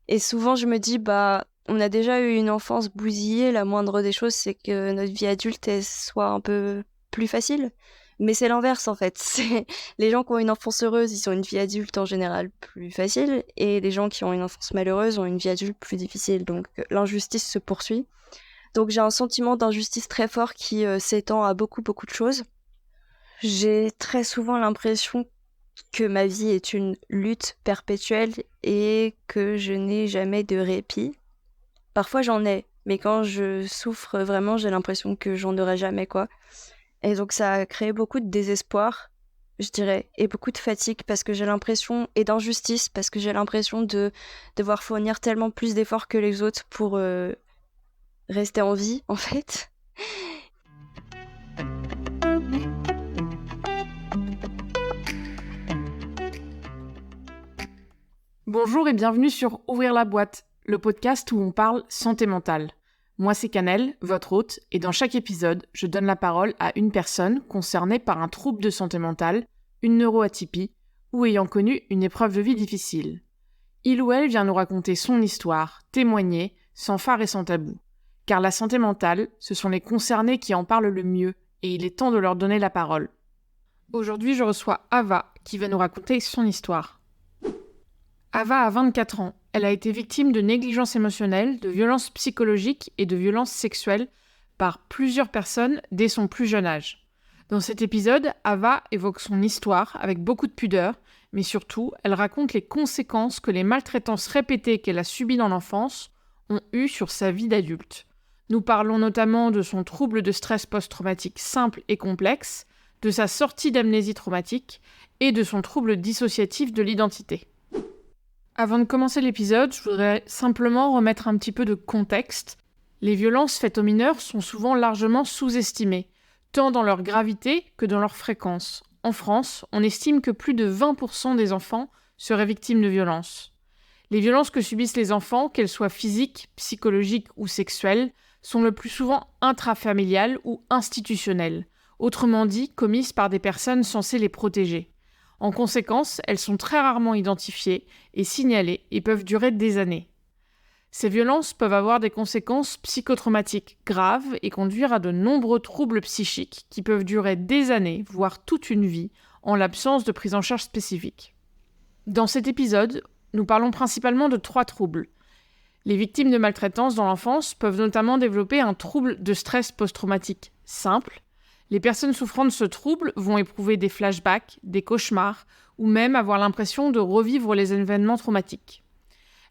Et souvent, je me dis, on a déjà eu une enfance bousillée. La moindre des choses, c'est que notre vie adulte, elle soit un peu plus facile. Mais c'est l'inverse, en fait. C'est les gens qui ont une enfance heureuse, ils ont une vie adulte en général plus facile. Et les gens qui ont une enfance malheureuse ont une vie adulte plus difficile. Donc, l'injustice se poursuit. Donc, j'ai un sentiment d'injustice très fort qui s'étend à beaucoup, beaucoup de choses. J'ai très souvent l'impression que ma vie est une lutte perpétuelle et que je n'ai jamais de répit. Parfois j'en ai, mais quand je souffre vraiment, j'ai l'impression que j'en aurai jamais, quoi. Et donc ça a créé beaucoup de désespoir, je dirais, et beaucoup de fatigue parce que j'ai l'impression, et d'injustice, parce que j'ai l'impression de devoir fournir tellement plus d'efforts que les autres pour rester en vie, en fait. Bonjour et bienvenue sur Ouvrir la boîte, le podcast où on parle santé mentale. Moi c'est Canel, votre hôte, et dans chaque épisode, je donne la parole à une personne concernée par un trouble de santé mentale, une neuroatypie, ou ayant connu une épreuve de vie difficile. Il ou elle vient nous raconter son histoire, témoigner, sans phare et sans tabou. Car la santé mentale, ce sont les concernés qui en parlent le mieux, et il est temps de leur donner la parole. Aujourd'hui, je reçois Ava, qui va nous raconter son histoire. Ava a 24 ans. Elle a été victime de négligence émotionnelle, de violences psychologiques et de violences sexuelles par plusieurs personnes dès son plus jeune âge. Dans cet épisode, Ava évoque son histoire avec beaucoup de pudeur, mais surtout, elle raconte les conséquences que les maltraitances répétées qu'elle a subies dans l'enfance ont eues sur sa vie d'adulte. Nous parlons notamment de son trouble de stress post-traumatique simple et complexe, de sa sortie d'amnésie traumatique et de son trouble dissociatif de l'identité. Avant de commencer l'épisode, je voudrais simplement remettre un petit peu de contexte. Les violences faites aux mineurs sont souvent largement sous-estimées, tant dans leur gravité que dans leur fréquence. En France, on estime que plus de 20% des enfants seraient victimes de violences. Les violences que subissent les enfants, qu'elles soient physiques, psychologiques ou sexuelles, sont le plus souvent intrafamiliales ou institutionnelles, autrement dit commises par des personnes censées les protéger. En conséquence, elles sont très rarement identifiées et signalées et peuvent durer des années. Ces violences peuvent avoir des conséquences psychotraumatiques graves et conduire à de nombreux troubles psychiques qui peuvent durer des années, voire toute une vie, en l'absence de prise en charge spécifique. Dans cet épisode, nous parlons principalement de 3 troubles. Les victimes de maltraitance dans l'enfance peuvent notamment développer un trouble de stress post-traumatique simple. Les personnes souffrant de ce trouble vont éprouver des flashbacks, des cauchemars, ou même avoir l'impression de revivre les événements traumatiques.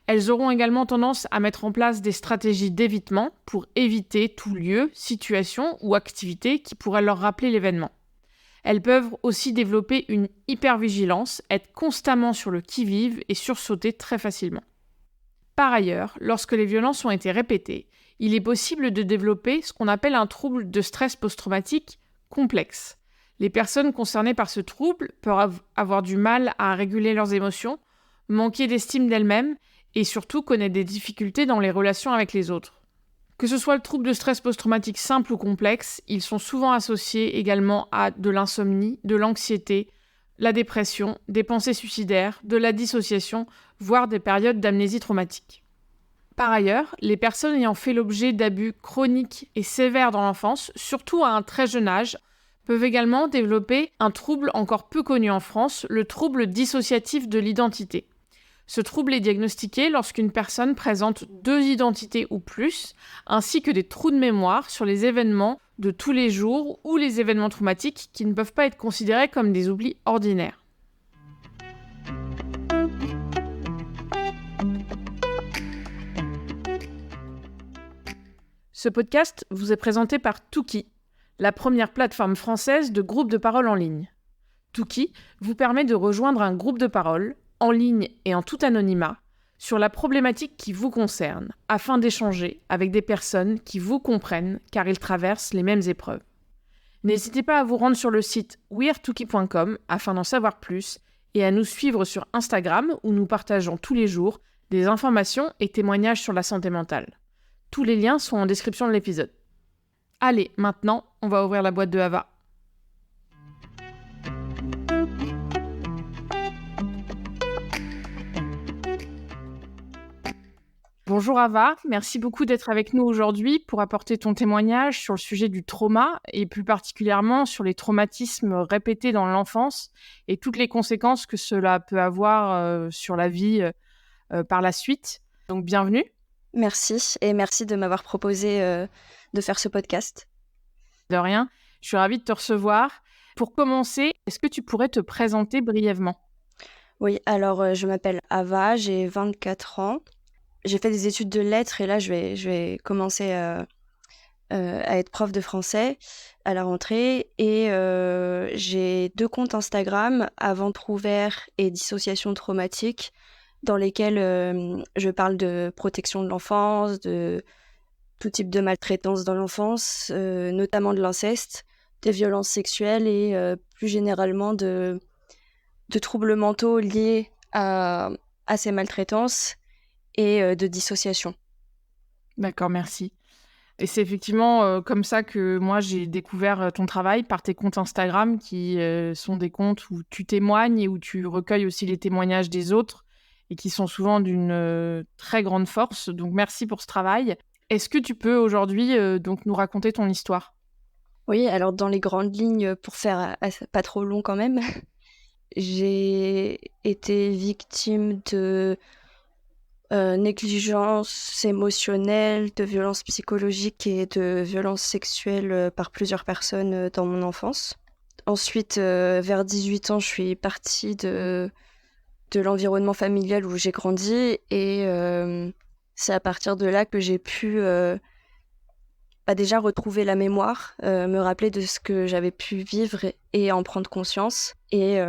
Elles auront également tendance à mettre en place des stratégies d'évitement pour éviter tout lieu, situation ou activité qui pourrait leur rappeler l'événement. Elles peuvent aussi développer une hypervigilance, être constamment sur le qui-vive et sursauter très facilement. Par ailleurs, lorsque les violences ont été répétées, il est possible de développer ce qu'on appelle un trouble de stress post-traumatique complexe. Les personnes concernées par ce trouble peuvent avoir du mal à réguler leurs émotions, manquer d'estime d'elles-mêmes et surtout connaître des difficultés dans les relations avec les autres. Que ce soit le trouble de stress post-traumatique simple ou complexe, ils sont souvent associés également à de l'insomnie, de l'anxiété, la dépression, des pensées suicidaires, de la dissociation, voire des périodes d'amnésie traumatique. Par ailleurs, les personnes ayant fait l'objet d'abus chroniques et sévères dans l'enfance, surtout à un très jeune âge, peuvent également développer un trouble encore peu connu en France, le trouble dissociatif de l'identité. Ce trouble est diagnostiqué lorsqu'une personne présente 2 identités ou plus, ainsi que des trous de mémoire sur les événements de tous les jours ou les événements traumatiques qui ne peuvent pas être considérés comme des oublis ordinaires. Ce podcast vous est présenté par Touki, la première plateforme française de groupes de parole en ligne. Touki vous permet de rejoindre un groupe de parole, en ligne et en tout anonymat, sur la problématique qui vous concerne, afin d'échanger avec des personnes qui vous comprennent car ils traversent les mêmes épreuves. N'hésitez pas à vous rendre sur le site wearetouki.com afin d'en savoir plus et à nous suivre sur Instagram où nous partageons tous les jours des informations et témoignages sur la santé mentale. Tous les liens sont en description de l'épisode. Allez, maintenant, on va ouvrir la boîte de Ava. Bonjour Ava, merci beaucoup d'être avec nous aujourd'hui pour apporter ton témoignage sur le sujet du trauma et plus particulièrement sur les traumatismes répétés dans l'enfance et toutes les conséquences que cela peut avoir sur la vie par la suite. Donc bienvenue. Merci et merci de m'avoir proposé de faire ce podcast. De rien, je suis ravie de te recevoir. Pour commencer, est-ce que tu pourrais te présenter brièvement ? Oui, alors je m'appelle Ava, j'ai 24 ans. J'ai fait des études de lettres et là je vais commencer à être prof de français à la rentrée et j'ai 2 comptes Instagram, À ventre ouvert et Dissociation traumatique, dans lesquels je parle de protection de l'enfance, de tout type de maltraitance dans l'enfance, notamment de l'inceste, des violences sexuelles et plus généralement de troubles mentaux liés à ces maltraitances et de dissociation. D'accord, merci. Et c'est effectivement comme ça que moi j'ai découvert ton travail par tes comptes Instagram qui sont des comptes où tu témoignes et où tu recueilles aussi les témoignages des autres et qui sont souvent d'une très grande force. Donc merci pour ce travail. Est-ce que tu peux aujourd'hui donc nous raconter ton histoire ? Oui, alors dans les grandes lignes, pour faire pas trop long quand même, j'ai été victime de négligence émotionnelle, de violences psychologiques et de violences sexuelles par plusieurs personnes dans mon enfance. Ensuite, vers 18 ans, je suis partie de l'environnement familial où j'ai grandi et c'est à partir de là que j'ai pu déjà retrouver la mémoire, me rappeler de ce que j'avais pu vivre et en prendre conscience et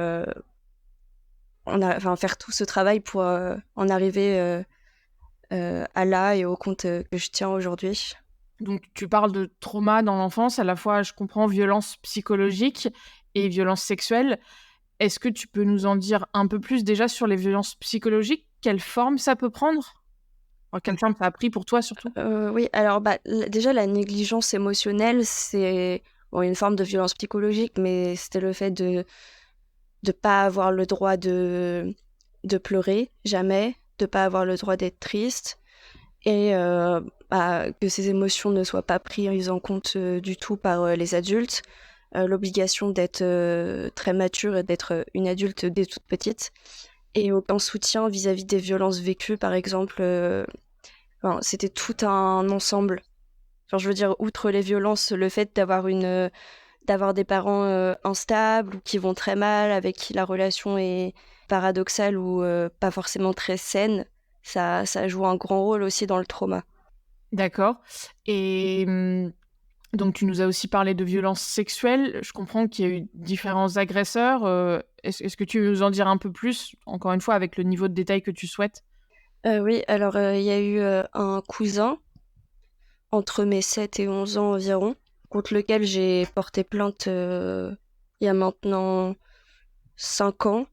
faire tout ce travail pour en arriver à là et au compte que je tiens aujourd'hui. Donc tu parles de trauma dans l'enfance, à la fois je comprends violence psychologique et violence sexuelle. Est-ce que tu peux nous en dire un peu plus déjà sur les violences psychologiques ? Quelle forme ça peut prendre ? Quelle forme ça a pris pour toi surtout ? Oui, alors déjà la négligence émotionnelle, c'est une forme de violence psychologique, mais c'était le fait de pas avoir le droit de pleurer, jamais, de pas avoir le droit d'être triste, et que ces émotions ne soient pas prises en compte du tout par les adultes. L'obligation d'être très mature et d'être une adulte dès toute petite, et aucun soutien vis-à-vis des violences vécues, par exemple. C'était tout un ensemble. Je veux dire, outre les violences, le fait d'avoir des parents instables ou qui vont très mal, avec qui la relation est paradoxale ou pas forcément très saine, ça joue un grand rôle aussi dans le trauma. D'accord. Et donc tu nous as aussi parlé de violences sexuelles. Je comprends qu'il y a eu différents agresseurs. Est-ce que tu veux nous en dire un peu plus, encore une fois, avec le niveau de détail que tu souhaites ? Oui, alors il y a eu un cousin, entre mes 7 et 11 ans environ, contre lequel j'ai porté plainte il y a maintenant 5 ans.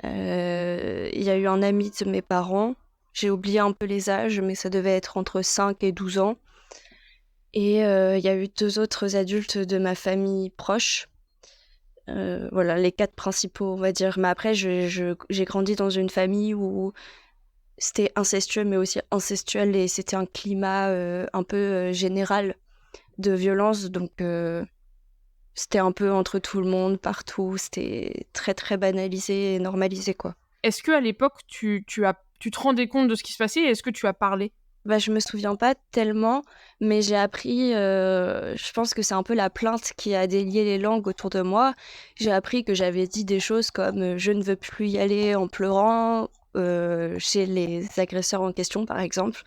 Il y a eu un ami de mes parents, j'ai oublié un peu les âges, mais ça devait être entre 5 et 12 ans. Et il y a eu 2 autres adultes de ma famille proche. Voilà, les 4 principaux, on va dire. Mais après, j'ai grandi dans une famille où c'était incestueux, mais aussi incestuel, et c'était un climat un peu général de violence. Donc, c'était un peu entre tout le monde, partout. C'était très, très banalisé et normalisé, quoi. Est-ce qu'à l'époque, tu te rendais compte de ce qui se passait et est-ce que tu as parlé ? Je me souviens pas tellement, mais j'ai appris, je pense que c'est un peu la plainte qui a délié les langues autour de moi. J'ai appris que j'avais dit des choses comme je ne veux plus y aller en pleurant, chez les agresseurs en question, par exemple.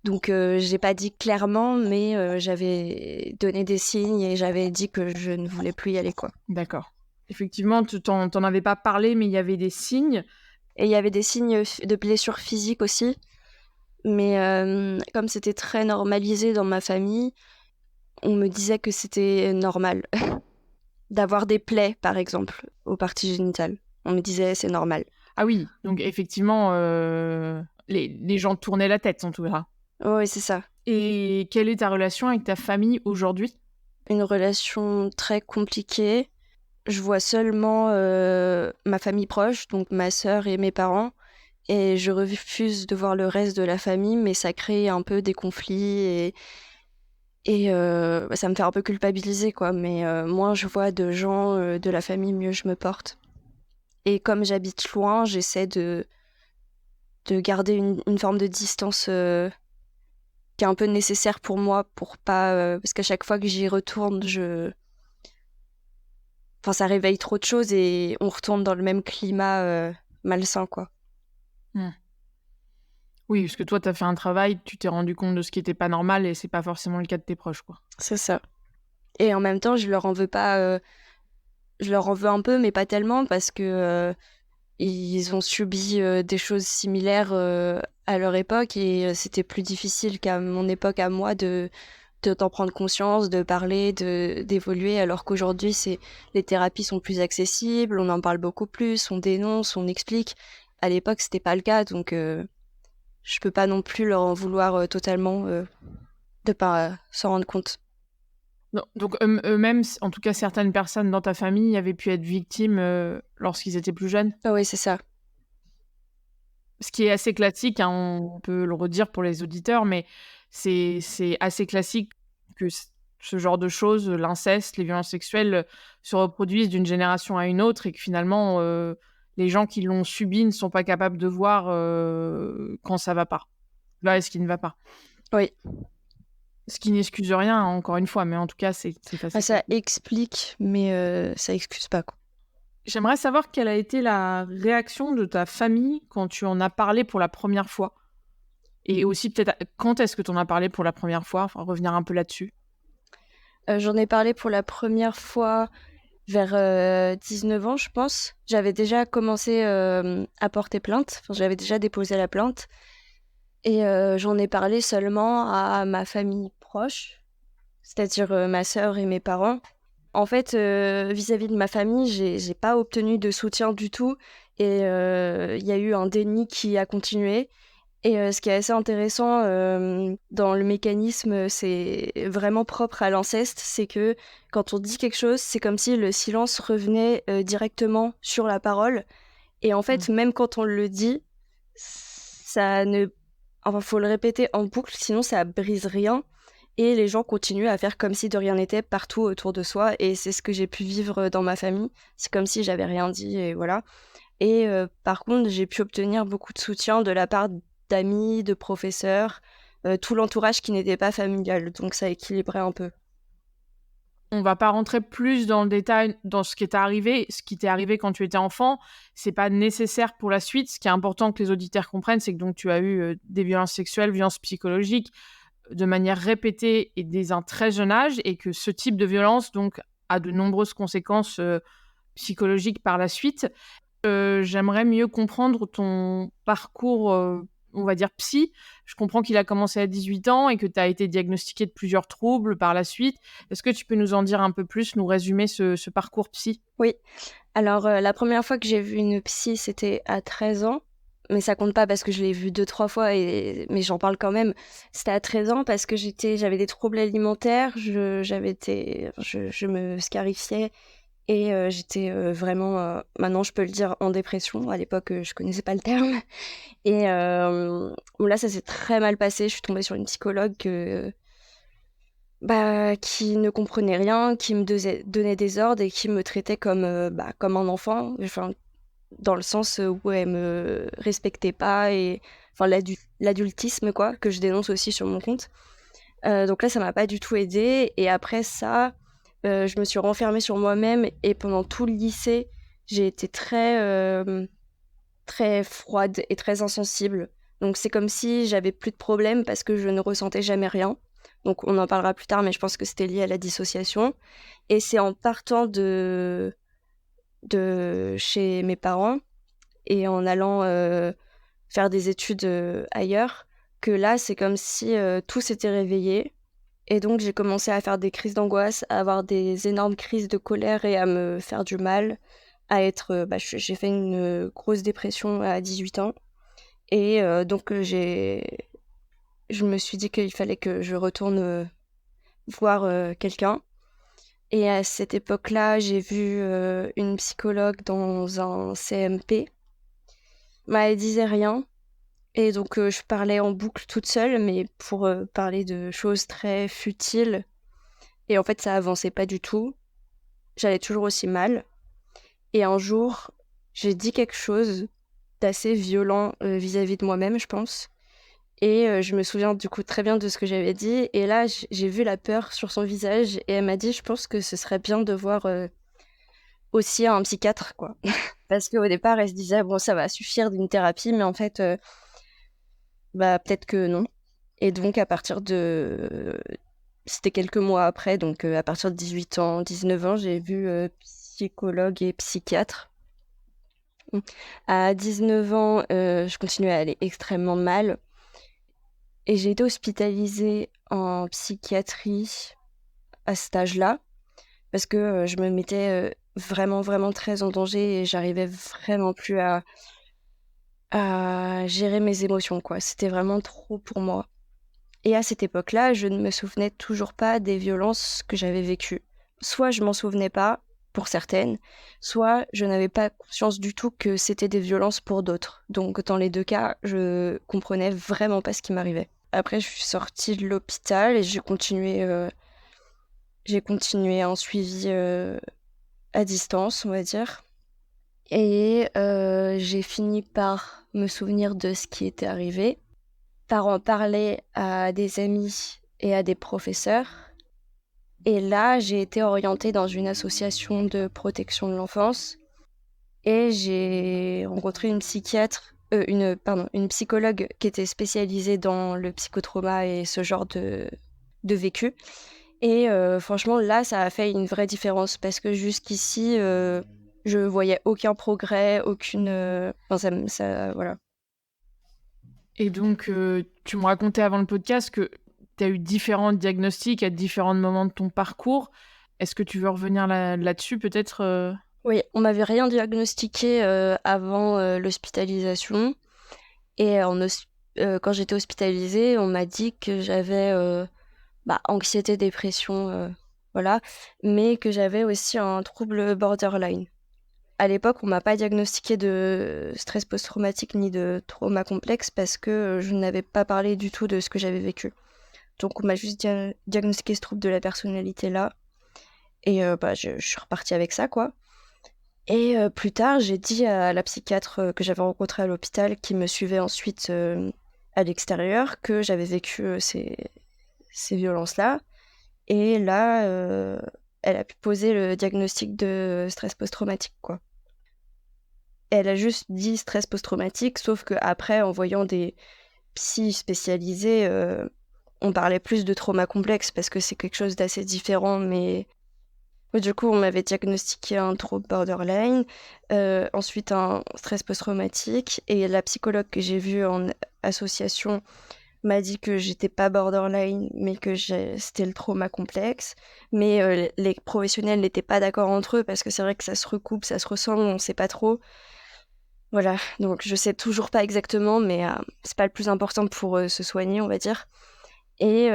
Donc, j'ai pas dit clairement, mais j'avais donné des signes et j'avais dit que je ne voulais plus y aller, quoi. D'accord. Effectivement, t'en avais pas parlé, mais il y avait des signes. Et il y avait des signes de blessures physiques aussi. Mais comme c'était très normalisé dans ma famille, on me disait que c'était normal d'avoir des plaies, par exemple, aux parties génitales. On me disait c'est normal. Ah oui, donc effectivement, les gens tournaient la tête en tout cas. Oui, c'est ça. Et quelle est ta relation avec ta famille aujourd'hui ? Une relation très compliquée. Je vois seulement ma famille proche, donc ma sœur et mes parents. et je refuse de voir le reste de la famille, mais ça crée un peu des conflits et ça me fait un peu culpabiliser, quoi. Mais moins je vois de gens de la famille, mieux je me porte. Et comme j'habite loin, j'essaie de garder une forme de distance qui est un peu nécessaire pour moi, pour pas parce qu'à chaque fois que j'y retourne, enfin, ça réveille trop de choses et on retourne dans le même climat malsain, quoi. Hmm. Oui, parce que toi, tu as fait un travail, tu t'es rendu compte de ce qui était pas normal et c'est pas forcément le cas de tes proches, quoi. C'est ça. Et en même temps, je leur en veux pas. Je leur en veux un peu, mais pas tellement, parce que ils ont subi des choses similaires à leur époque et c'était plus difficile qu'à mon époque à moi d'en prendre conscience, de parler, d'évoluer, alors qu'aujourd'hui, les thérapies sont plus accessibles, on en parle beaucoup plus, on dénonce, on explique. À l'époque, c'était pas le cas, donc je peux pas non plus leur en vouloir totalement de pas s'en rendre compte. Non, donc eux-mêmes, en tout cas certaines personnes dans ta famille, avaient pu être victimes lorsqu'ils étaient plus jeunes. Ah oui, c'est ça. Ce qui est assez classique, hein, on peut le redire pour les auditeurs, mais c'est assez classique que ce genre de choses, l'inceste, les violences sexuelles, se reproduisent d'une génération à une autre et que finalement, les gens qui l'ont subi ne sont pas capables de voir quand ça va pas. Là, est-ce qui ne va pas. Oui. Ce qui n'excuse rien, hein, encore une fois, mais en tout cas, c'est assez Ça classique. explique, mais ça excuse pas, quoi. J'aimerais savoir quelle a été la réaction de ta famille quand tu en as parlé pour la première fois. Et aussi peut-être quand est-ce que tu en as parlé pour la première fois? Enfin, revenir un peu là-dessus. J'en ai parlé pour la première fois vers 19 ans, je pense. J'avais déjà commencé à porter plainte. Enfin, j'avais déjà déposé la plainte. Et j'en ai parlé seulement à ma famille proche, c'est-à-dire ma sœur et mes parents. En fait, vis-à-vis de ma famille, j'ai pas obtenu de soutien du tout. Et il y a eu un déni qui a continué. Et ce qui est assez intéressant dans le mécanisme, c'est vraiment propre à l'inceste, c'est que quand on dit quelque chose, c'est comme si le silence revenait directement sur la parole. Et en Mmh. fait, même quand on le dit, ça ne... Enfin, faut le répéter en boucle, sinon ça brise rien. Et les gens continuent à faire comme si de rien n'était partout autour de soi. Et c'est ce que j'ai pu vivre dans ma famille. C'est comme si j'avais rien dit et voilà. Et par contre, j'ai pu obtenir beaucoup de soutien de la part d'amis, de professeurs, tout l'entourage qui n'était pas familial, donc ça équilibrait un peu. On va pas rentrer plus dans le détail dans ce qui t'est arrivé quand tu étais enfant. C'est pas nécessaire pour la suite. Ce qui est important que les auditeurs comprennent, c'est que donc tu as eu des violences sexuelles, violences psychologiques de manière répétée et dès un très jeune âge, et que ce type de violence donc a de nombreuses conséquences psychologiques par la suite. J'aimerais mieux comprendre ton parcours, on va dire psy. Je comprends qu'il a commencé à 18 ans et que tu as été diagnostiquée de plusieurs troubles par la suite. Est-ce que tu peux nous en dire un peu plus, nous résumer ce parcours psy? Oui, alors la première fois que j'ai vu une psy, c'était à 13 ans, mais ça compte pas parce que je l'ai vue 2-3 fois, mais j'en parle quand même. C'était à 13 ans parce que j'avais des troubles alimentaires, je me scarifiais. Et j'étais vraiment, maintenant je peux le dire, en dépression. À l'époque, je connaissais pas le terme. Et bon, là, ça s'est très mal passé. Je suis tombée sur une psychologue qui ne comprenait rien, qui me donnait des ordres et qui me traitait comme un enfant. Enfin, dans le sens où elle me respectait pas et enfin l'adultisme quoi, que je dénonce aussi sur mon compte. Donc là, ça m'a pas du tout aidée. Et après ça, je me suis renfermée sur moi-même et pendant tout le lycée, j'ai été très froide et très insensible. Donc c'est comme si j'avais plus de problème parce que je ne ressentais jamais rien. Donc on en parlera plus tard, mais je pense que c'était lié à la dissociation. Et c'est en partant de chez mes parents et en allant faire des études ailleurs que là, c'est comme si tout s'était réveillé. Et donc, j'ai commencé à faire des crises d'angoisse, à avoir des énormes crises de colère et à me faire du mal, à être... j'ai fait une grosse dépression à 18 ans. Et donc, je me suis dit qu'il fallait que je retourne voir quelqu'un. Et à cette époque-là, j'ai vu une psychologue dans un CMP. Bah, elle disait rien. Et donc, je parlais en boucle toute seule, mais pour parler de choses très futiles. Et en fait, ça avançait pas du tout. J'allais toujours aussi mal. Et un jour, j'ai dit quelque chose d'assez violent vis-à-vis de moi-même, je pense. Et je me souviens du coup très bien de ce que j'avais dit. Et là, j'ai vu la peur sur son visage. Et elle m'a dit, je pense que ce serait bien de voir aussi un psychiatre, quoi. Parce qu'au départ, elle se disait, bon, ça va suffire d'une thérapie, mais en fait, bah, peut-être que non. Et donc, à partir de... C'était quelques mois après, donc à partir de 18 ans, 19 ans, j'ai vu psychologue et psychiatre. À 19 ans, je continuais à aller extrêmement mal. Et j'ai été hospitalisée en psychiatrie à cet âge-là, parce que je me mettais vraiment, vraiment très en danger et j'arrivais vraiment plus à gérer mes émotions, quoi. C'était vraiment trop pour moi. Et à cette époque-là, je ne me souvenais toujours pas des violences que j'avais vécues. Soit je m'en souvenais pas, pour certaines, soit je n'avais pas conscience du tout que c'était des violences pour d'autres. Donc dans les deux cas, je comprenais vraiment pas ce qui m'arrivait. Après, je suis sortie de l'hôpital et j'ai continué un suivi à distance, on va dire. Et j'ai fini par me souvenir de ce qui était arrivé, par en parler à des amis et à des professeurs. Et là, j'ai été orientée dans une association de protection de l'enfance et j'ai rencontré une psychologue qui était spécialisée dans le psychotrauma et ce genre de vécu. Et franchement, là, ça a fait une vraie différence parce que jusqu'ici, je voyais aucun progrès, aucune... Enfin, voilà. Et donc, tu me racontais avant le podcast que tu as eu différents diagnostics à différents moments de ton parcours. Est-ce que tu veux revenir là-dessus, peut-être Oui, on m'avait rien diagnostiqué avant l'hospitalisation. Et quand j'étais hospitalisée, on m'a dit que j'avais anxiété, dépression, voilà, mais que j'avais aussi un trouble borderline. À l'époque, on m'a pas diagnostiqué de stress post-traumatique ni de trauma complexe parce que je n'avais pas parlé du tout de ce que j'avais vécu. Donc on m'a juste diagnostiqué ce trouble de la personnalité là. Et je suis repartie avec ça, quoi. Et plus tard, j'ai dit à la psychiatre que j'avais rencontrée à l'hôpital, qui me suivait ensuite à l'extérieur, que j'avais vécu ces violences-là. Et là, elle a pu poser le diagnostic de stress post-traumatique, quoi. Elle a juste dit stress post-traumatique, sauf qu'après, en voyant des psys spécialisés, on parlait plus de trauma complexe parce que c'est quelque chose d'assez différent, mais du coup, on m'avait diagnostiqué un trouble borderline, ensuite un stress post-traumatique, et la psychologue que j'ai vue en association m'a dit que j'étais pas borderline, mais que c'était le trauma complexe. Mais les professionnels n'étaient pas d'accord entre eux parce que c'est vrai que ça se recoupe, ça se ressemble, on sait pas trop. Voilà, donc je sais toujours pas exactement, mais c'est pas le plus important pour se soigner, on va dire. Et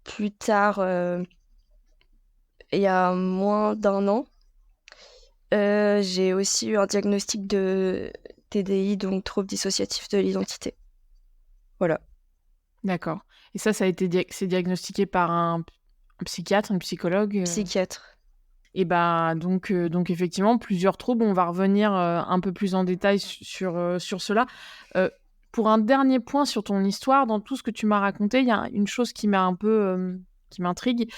plus tard, il y a moins d'un an, j'ai aussi eu un diagnostic de TDI, donc trouble dissociatif de l'identité. Voilà. D'accord. Et ça a été c'est diagnostiqué par un psychiatre, un psychologue Psychiatre. Et donc effectivement, plusieurs troubles. On va revenir un peu plus en détail sur cela. Pour un dernier point sur ton histoire, dans tout ce que tu m'as raconté, il y a une chose qui qui m'intrigue.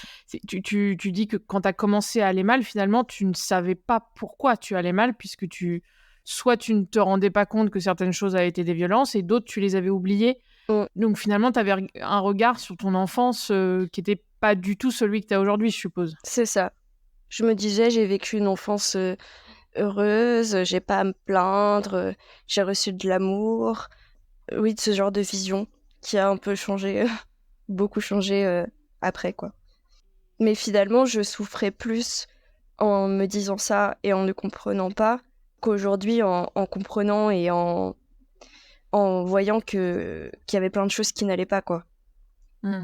Tu dis que quand tu as commencé à aller mal, finalement, tu ne savais pas pourquoi tu allais mal, puisque soit tu ne te rendais pas compte que certaines choses avaient été des violences, et d'autres, tu les avais oubliées. Donc finalement, tu avais un regard sur ton enfance qui n'était pas du tout celui que tu as aujourd'hui, je suppose. C'est ça. Je me disais, j'ai vécu une enfance heureuse, j'ai pas à me plaindre, j'ai reçu de l'amour. Oui, de ce genre de vision qui a un peu changé, beaucoup changé après, quoi. Mais finalement, je souffrais plus en me disant ça et en ne comprenant pas qu'aujourd'hui en comprenant et en voyant qu'il y avait plein de choses qui n'allaient pas, quoi. Mmh.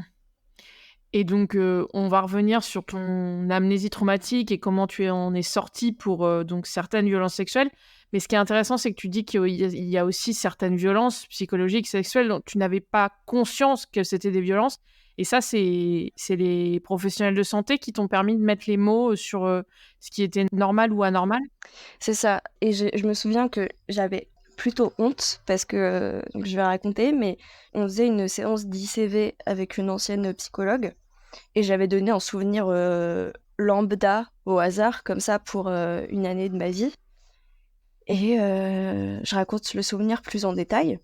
Et donc, on va revenir sur ton amnésie traumatique et comment tu en es sortie pour donc certaines violences sexuelles. Mais ce qui est intéressant, c'est que tu dis qu'il y a aussi certaines violences psychologiques, sexuelles, dont tu n'avais pas conscience que c'était des violences. Et ça, c'est les professionnels de santé qui t'ont permis de mettre les mots sur ce qui était normal ou anormal. C'est ça. Et je me souviens que j'avais plutôt honte parce que, donc je vais raconter, mais on faisait une séance d'ICV avec une ancienne psychologue et j'avais donné un souvenir lambda au hasard, comme ça, pour une année de ma vie. Et je raconte le souvenir plus en détail.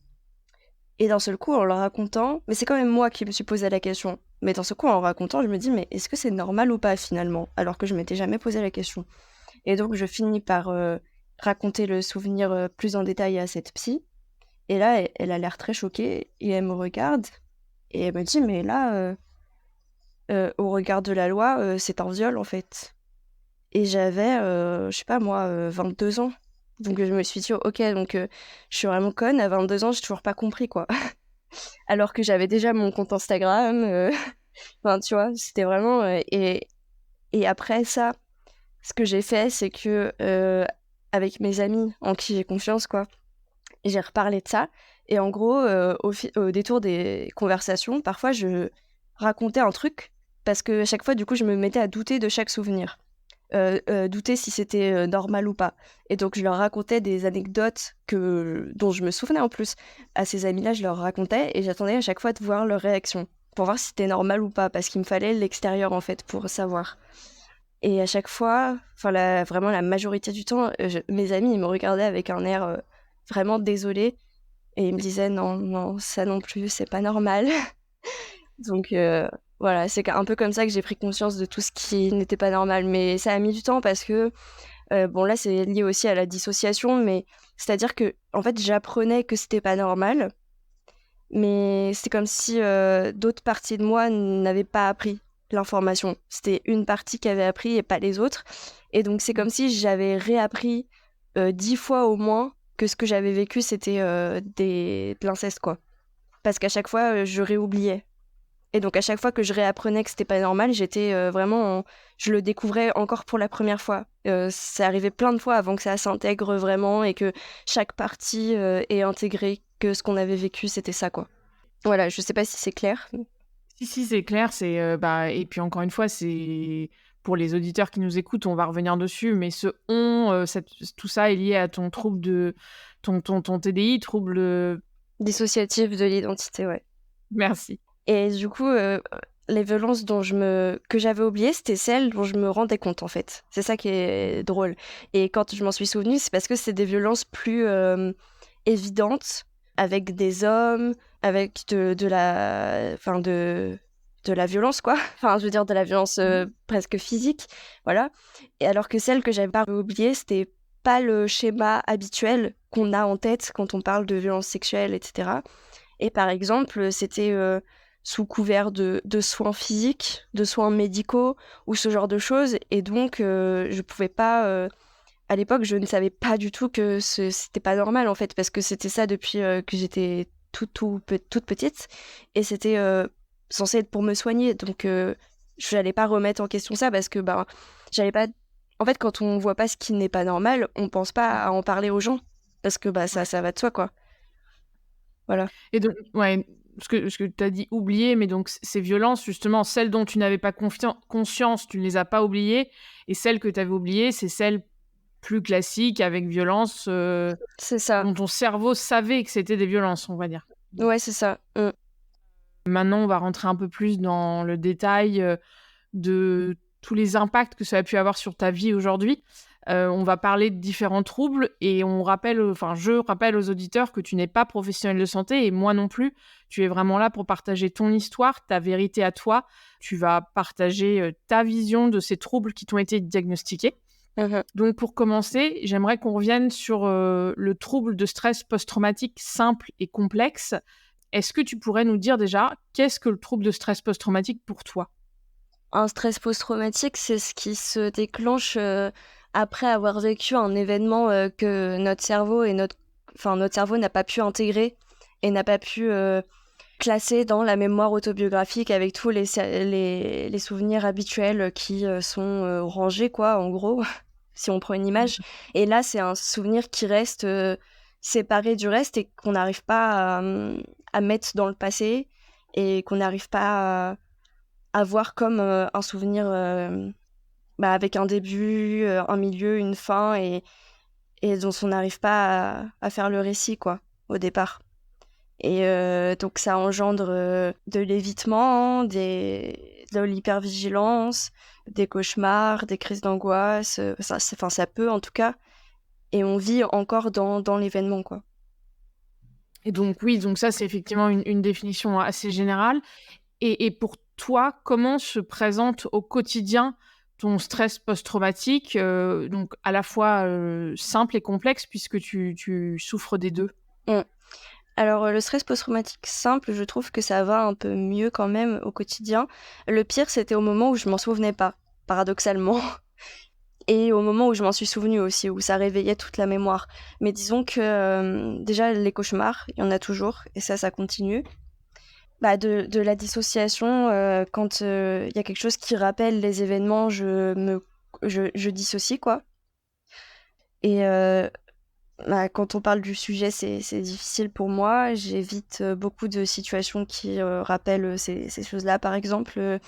Et d'un seul coup, en le racontant, mais c'est quand même moi qui me suis posé la question. Mais d'un seul coup, en le racontant, je me dis, mais est-ce que c'est normal ou pas finalement? Alors que je m'étais jamais posé la question. Et donc, je finis par raconter le souvenir plus en détail à cette psy. Et là, elle a l'air très choquée et elle me regarde et elle me dit, mais là, au regard de la loi, c'est un viol en fait. Et j'avais, je sais pas moi, 22 ans. Donc je me suis dit, ok, donc je suis vraiment conne, à 22 ans, j'ai toujours pas compris quoi. Alors que j'avais déjà mon compte Instagram, enfin tu vois, c'était vraiment... et après ça, ce que j'ai fait, c'est que avec mes amis en qui j'ai confiance, quoi, j'ai reparlé de ça. Et en gros, au détour des conversations, parfois je racontais un truc parce que à chaque fois, du coup, je me mettais à douter de chaque souvenir. Douter si c'était normal ou pas. Et donc, je leur racontais des anecdotes dont je me souvenais en plus. À ces amis-là, je leur racontais et j'attendais à chaque fois de voir leur réaction pour voir si c'était normal ou pas, parce qu'il me fallait l'extérieur en fait pour savoir. Et à chaque fois, enfin vraiment la majorité du temps, mes amis ils me regardaient avec un air vraiment désolé et ils me disaient non, non, ça non plus, c'est pas normal. Donc voilà, c'est un peu comme ça que j'ai pris conscience de tout ce qui n'était pas normal. Mais ça a mis du temps parce que, bon là c'est lié aussi à la dissociation, mais c'est-à-dire que en fait j'apprenais que c'était pas normal, mais c'est comme si d'autres parties de moi n'avaient pas appris l'information. C'était une partie qui avait appris et pas les autres. Et donc c'est comme si j'avais réappris 10 fois au moins que ce que j'avais vécu c'était de l'inceste quoi. Parce qu'à chaque fois je réoubliais. Et donc à chaque fois que je réapprenais que c'était pas normal, j'étais je le découvrais encore pour la première fois. Ça arrivait plein de fois avant que ça s'intègre vraiment et que chaque partie ait intégré que ce qu'on avait vécu, c'était ça, quoi. Voilà, je sais pas si c'est clair. Si, c'est clair. Et puis encore une fois, c'est pour les auditeurs qui nous écoutent, on va revenir dessus, mais tout ça est lié à ton trouble de ton TDI, trouble... Dissociatif de l'identité, ouais. Merci. Et du coup, les violences que j'avais oubliées, c'était celles dont je me rendais compte, en fait. C'est ça qui est drôle. Et quand je m'en suis souvenue, c'est parce que c'est des violences plus évidentes, avec des hommes, avec de la violence, quoi. Enfin, je veux dire, de la violence presque physique, voilà. Et alors que celles que j'avais pas oubliées, c'était pas le schéma habituel qu'on a en tête quand on parle de violences sexuelles, etc. Et par exemple, c'était sous couvert de soins physiques, de soins médicaux ou ce genre de choses. Et donc, je pouvais pas... à l'époque, je ne savais pas du tout que c'était pas normal, en fait, parce que c'était ça depuis que j'étais toute petite. Et c'était censé être pour me soigner. Donc, je n'allais pas remettre en question ça parce que j'allais pas... En fait, quand on voit pas ce qui n'est pas normal, on pense pas à en parler aux gens. Parce que ça va de soi, quoi. Voilà. Et donc, ouais, ce que tu as dit oublier, mais donc ces violences, justement, celles dont tu n'avais pas conscience, tu ne les as pas oubliées, et celles que tu avais oubliées, c'est celles plus classiques, avec violence, C'est ça. dont ton cerveau savait que c'était des violences, on va dire. Ouais, c'est ça. Maintenant, on va rentrer un peu plus dans le détail de tous les impacts que ça a pu avoir sur ta vie aujourd'hui. On va parler de différents troubles et je rappelle aux auditeurs que tu n'es pas professionnel de santé et moi non plus. Tu es vraiment là pour partager ton histoire, ta vérité à toi. Tu vas partager ta vision de ces troubles qui t'ont été diagnostiqués. Donc pour commencer, j'aimerais qu'on revienne sur le trouble de stress post-traumatique simple et complexe. Est-ce que tu pourrais nous dire déjà, qu'est-ce que le trouble de stress post-traumatique pour toi ? Un stress post-traumatique, c'est ce qui se déclenche après avoir vécu un événement que notre cerveau notre cerveau n'a pas pu intégrer et n'a pas pu classer dans la mémoire autobiographique avec tous les souvenirs habituels qui sont rangés, quoi, en gros. si on prend une image. Et là, c'est un souvenir qui reste séparé du reste et qu'on n'arrive pas à mettre dans le passé et qu'on n'arrive pas à voir comme un souvenir avec un début, un milieu, une fin et dont on n'arrive pas à faire le récit, quoi, au départ. Et donc ça engendre de l'évitement, de l'hypervigilance, des cauchemars, des crises d'angoisse. Ça peut en tout cas. Et on vit encore dans l'événement, quoi. Et donc oui, donc ça c'est effectivement une définition assez générale. Et pour toi, comment se présente au quotidien ton stress post-traumatique, donc à la fois simple et complexe, puisque tu souffres des deux? Alors, le stress post-traumatique simple, je trouve que ça va un peu mieux quand même au quotidien. Le pire, c'était au moment où je m'en souvenais pas, paradoxalement. Et au moment où je m'en suis souvenue aussi, où ça réveillait toute la mémoire. Mais disons que déjà, les cauchemars, il y en a toujours, et ça continue. De la dissociation, quand il y a quelque chose qui rappelle les événements, je dissocie, quoi. Et quand on parle du sujet, c'est difficile pour moi. J'évite beaucoup de situations qui rappellent ces choses-là. Par exemple,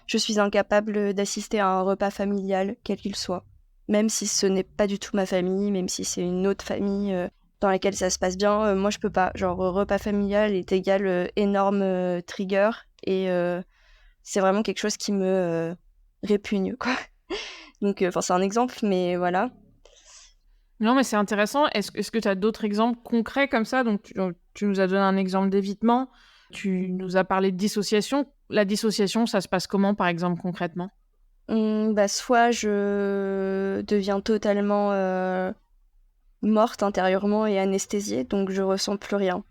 je suis incapable d'assister à un repas familial, quel qu'il soit. Même si ce n'est pas du tout ma famille, même si c'est une autre famille dans laquelle ça se passe bien, moi je peux pas. Genre, repas familial est égal énorme trigger. Et c'est vraiment quelque chose qui me répugne, quoi. Donc, c'est un exemple, mais voilà. Non, mais c'est intéressant. Est-ce que tu as d'autres exemples concrets comme ça? Donc, tu nous as donné un exemple d'évitement. Tu nous as parlé de dissociation. La dissociation, ça se passe comment, par exemple, concrètement? Soit je deviens totalement morte intérieurement et anesthésiée, donc je ressens plus rien.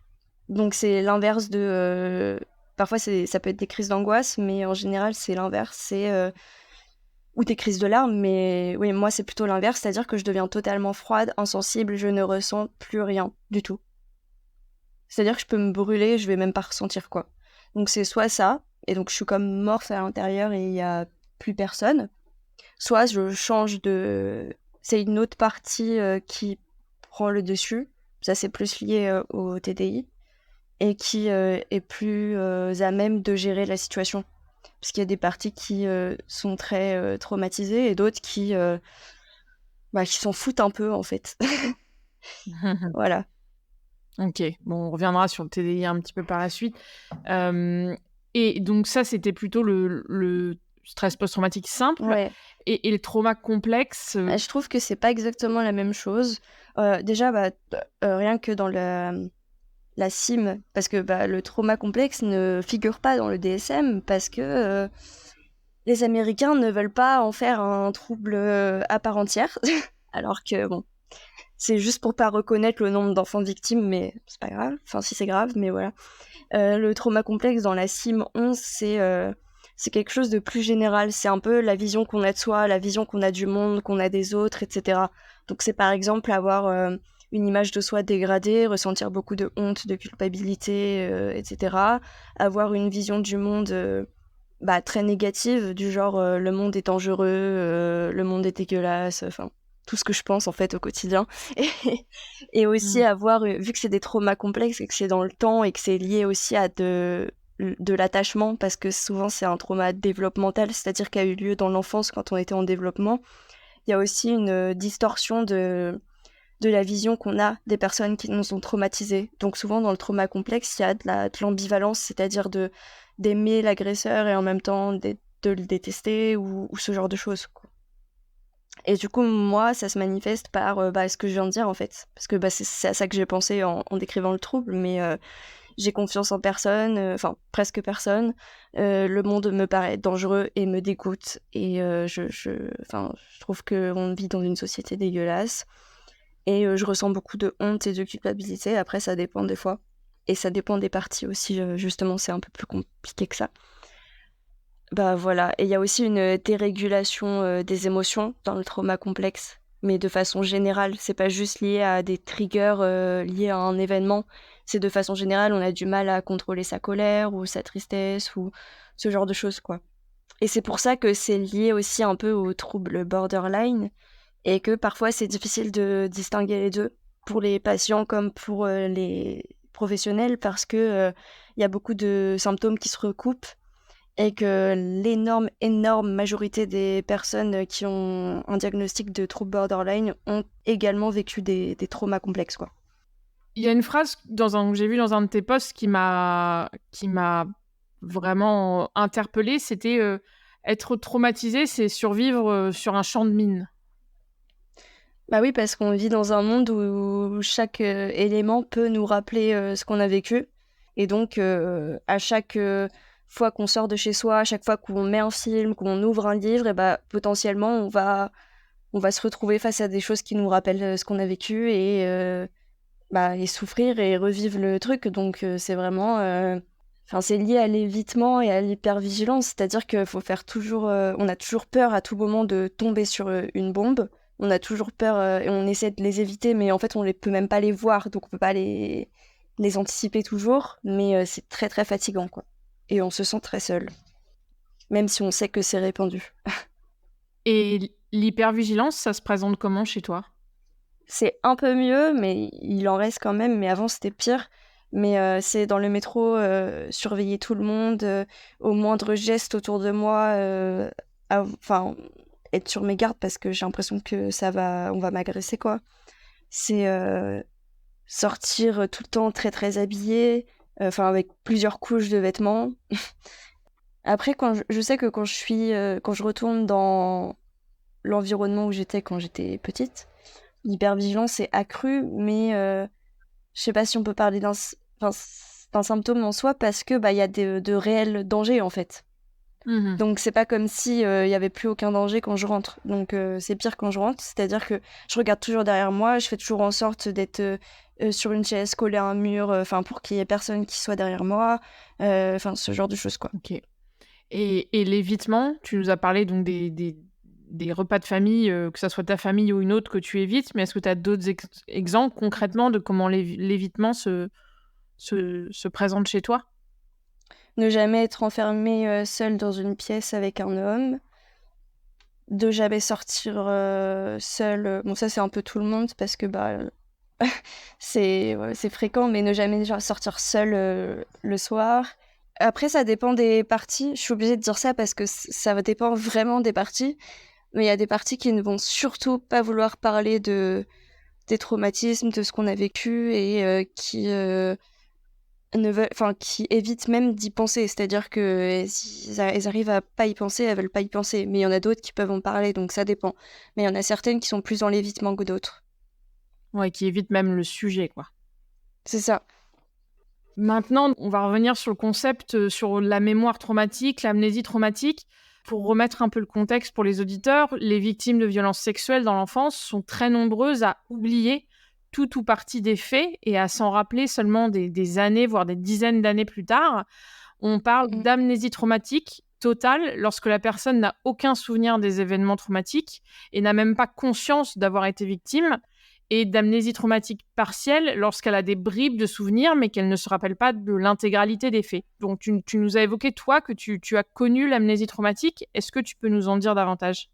Donc c'est l'inverse de... Parfois ça peut être des crises d'angoisse, mais en général c'est l'inverse, ou des crises de larmes, mais oui, moi c'est plutôt l'inverse, c'est-à-dire que je deviens totalement froide, insensible, je ne ressens plus rien du tout. C'est-à-dire que je peux me brûler, je vais même pas ressentir quoi. Donc c'est soit ça, et donc je suis comme morte à l'intérieur et il y a plus personne, soit je change de... C'est une autre partie qui prend le dessus, ça c'est plus lié au TDI, et qui est plus à même de gérer la situation. Parce qu'il y a des parties qui sont très traumatisées et d'autres qui s'en foutent un peu, en fait. Voilà. Ok, bon, on reviendra sur le TDI un petit peu par la suite. Et donc ça, c'était plutôt le stress post-traumatique simple. Ouais. Et le trauma complexe... Je trouve que c'est pas exactement la même chose. Déjà, rien que dans la CIM, parce que le trauma complexe ne figure pas dans le DSM, parce que les Américains ne veulent pas en faire un trouble à part entière, alors que, bon, c'est juste pour pas reconnaître le nombre d'enfants victimes, mais c'est pas grave. Enfin, si c'est grave, mais voilà. Le trauma complexe dans la CIM 11, c'est quelque chose de plus général. C'est un peu la vision qu'on a de soi, la vision qu'on a du monde, qu'on a des autres, etc. Donc c'est par exemple avoir une image de soi dégradée, ressentir beaucoup de honte, de culpabilité, etc. Avoir une vision du monde très négative, du genre le monde est dangereux, le monde est dégueulasse, enfin tout ce que je pense en fait au quotidien. Et aussi avoir, vu que c'est des traumas complexes et que c'est dans le temps et que c'est lié aussi à de l'attachement, parce que souvent c'est un trauma développemental, c'est-à-dire qui a eu lieu dans l'enfance quand on était en développement, il y a aussi une distorsion de la vision qu'on a des personnes qui nous ont traumatisés. Donc souvent dans le trauma complexe, il y a de l'ambivalence, c'est-à-dire d'aimer l'agresseur et en même temps de le détester ou ce genre de choses, quoi. Et du coup, moi, ça se manifeste par ce que je viens de dire, en fait. Parce que c'est à ça que j'ai pensé en décrivant le trouble, mais j'ai confiance en personne, enfin, presque personne. Le monde me paraît dangereux et me dégoûte. Et je trouve qu'on vit dans une société dégueulasse. Et je ressens beaucoup de honte et de culpabilité. Après, ça dépend des fois. Et ça dépend des parties aussi. Justement, c'est un peu plus compliqué que ça. Voilà. Et il y a aussi une dérégulation des émotions dans le trauma complexe. Mais de façon générale, c'est pas juste lié à des triggers liés à un événement. C'est de façon générale, on a du mal à contrôler sa colère ou sa tristesse ou ce genre de choses, quoi. Et c'est pour ça que c'est lié aussi un peu au trouble borderline. et que parfois c'est difficile de distinguer les deux pour les patients comme pour les professionnels parce que il y a beaucoup de symptômes qui se recoupent et que énorme majorité des personnes qui ont un diagnostic de trouble borderline ont également vécu des traumas complexes, quoi. Il y a une phrase que j'ai vu dans un de tes posts qui m'a vraiment interpellée, c'était être traumatisé, c'est survivre sur un champ de mines. Bah oui, parce qu'on vit dans un monde où chaque élément peut nous rappeler ce qu'on a vécu. Et donc, à chaque fois qu'on sort de chez soi, à chaque fois qu'on met un film, qu'on ouvre un livre, et bah, potentiellement, on va se retrouver face à des choses qui nous rappellent ce qu'on a vécu et souffrir et revivre le truc. Donc, c'est vraiment... c'est lié à l'évitement et à l'hypervigilance. C'est-à-dire qu'il faut faire toujours... on a toujours peur à tout moment de tomber sur une bombe. On a toujours peur et on essaie de les éviter, mais en fait, on ne peut même pas les voir, donc on peut pas les anticiper toujours. Mais c'est très, très fatigant, quoi. Et on se sent très seul, même si on sait que c'est répandu. Et l'hypervigilance, ça se présente comment chez toi ? C'est un peu mieux, mais il en reste quand même. Mais avant, c'était pire. Mais c'est dans le métro, surveiller tout le monde, au moindre geste autour de moi, être sur mes gardes parce que j'ai l'impression que on va m'agresser, quoi. C'est sortir tout le temps très très habillée, avec plusieurs couches de vêtements. Après, je sais que quand je retourne dans l'environnement où j'étais quand j'étais petite, l'hypervigilance est accrue, mais je sais pas si on peut parler d'un symptôme en soi parce que il y a de réels dangers en fait. Mmh. Donc c'est pas comme si il y avait plus aucun danger quand je rentre. Donc c'est pire quand je rentre, c'est-à-dire que je regarde toujours derrière moi, je fais toujours en sorte d'être sur une chaise collée à un mur, pour qu'il y ait personne qui soit derrière moi, ce genre de choses, quoi. Ok. Et l'évitement, tu nous as parlé donc des repas de famille, que ça soit ta famille ou une autre que tu évites, mais est-ce que tu as d'autres exemples concrètement de comment l'évitement se présente chez toi ? Ne jamais être enfermé seul dans une pièce avec un homme. De jamais sortir seul. Bon, ça, c'est un peu tout le monde parce que c'est fréquent, mais ne jamais sortir seul le soir. Après, ça dépend des parties. Je suis obligée de dire ça parce que ça dépend vraiment des parties. Mais il y a des parties qui ne vont surtout pas vouloir parler des traumatismes, de ce qu'on a vécu et qui évitent même d'y penser. C'est-à-dire que elles arrivent à pas y penser, elles veulent pas y penser. Mais il y en a d'autres qui peuvent en parler, donc ça dépend. Mais il y en a certaines qui sont plus dans l'évitement que d'autres. Ouais, qui évitent même le sujet, quoi. C'est ça. Maintenant, on va revenir sur le concept, sur la mémoire traumatique, l'amnésie traumatique. Pour remettre un peu le contexte pour les auditeurs, les victimes de violences sexuelles dans l'enfance sont très nombreuses à oublier tout ou partie des faits et à s'en rappeler seulement des années, voire des dizaines d'années plus tard. On parle d'amnésie traumatique totale lorsque la personne n'a aucun souvenir des événements traumatiques et n'a même pas conscience d'avoir été victime, et d'amnésie traumatique partielle lorsqu'elle a des bribes de souvenirs mais qu'elle ne se rappelle pas de l'intégralité des faits. Donc tu nous as évoqué, toi, que tu as connu l'amnésie traumatique. Est-ce que tu peux nous en dire davantage ?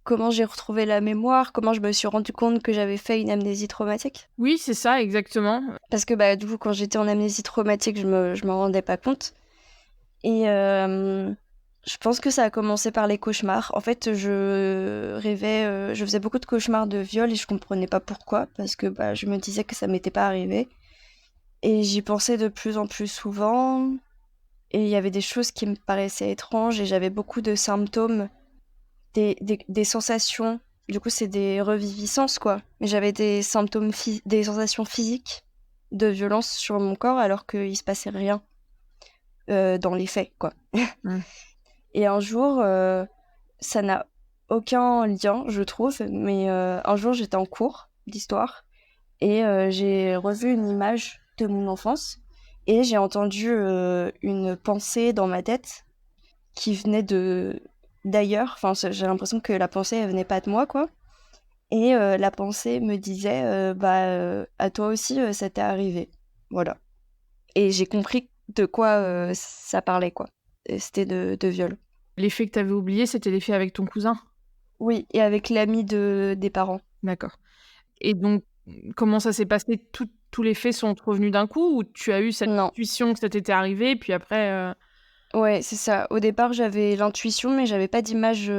Comment j'ai retrouvé la mémoire, comment je me suis rendu compte que j'avais fait une amnésie traumatique. Oui, c'est ça, exactement. Parce que du coup, quand j'étais en amnésie traumatique, je m'en rendais pas compte. Et je pense que ça a commencé par les cauchemars. En fait, je rêvais, je faisais beaucoup de cauchemars de viol et je comprenais pas pourquoi, parce que je me disais que ça m'était pas arrivé. Et j'y pensais de plus en plus souvent. Et il y avait des choses qui me paraissaient étranges et j'avais beaucoup de symptômes, des sensations. Du coup, c'est des reviviscences, quoi. Mais j'avais des symptômes, des sensations physiques de violence sur mon corps alors qu'il se passait rien dans les faits, quoi. Et un jour, ça n'a aucun lien, je trouve, mais un jour, j'étais en cours d'histoire et j'ai revu une image de mon enfance et j'ai entendu une pensée dans ma tête qui venait d'ailleurs. J'ai l'impression que la pensée, elle venait pas de moi, quoi. Et la pensée me disait, à toi aussi, ça t'est arrivé. Voilà. Et j'ai compris de quoi ça parlait, quoi. Et c'était de viol. Les faits que tu avais oubliés, c'était les faits avec ton cousin ? Oui, et avec l'ami des parents. D'accord. Et donc, comment ça s'est passé? Tous les faits sont revenus d'un coup ou tu as eu cette Non. intuition que ça t'était arrivé, puis après, Ouais, c'est ça. Au départ, j'avais l'intuition, mais j'avais pas d'image.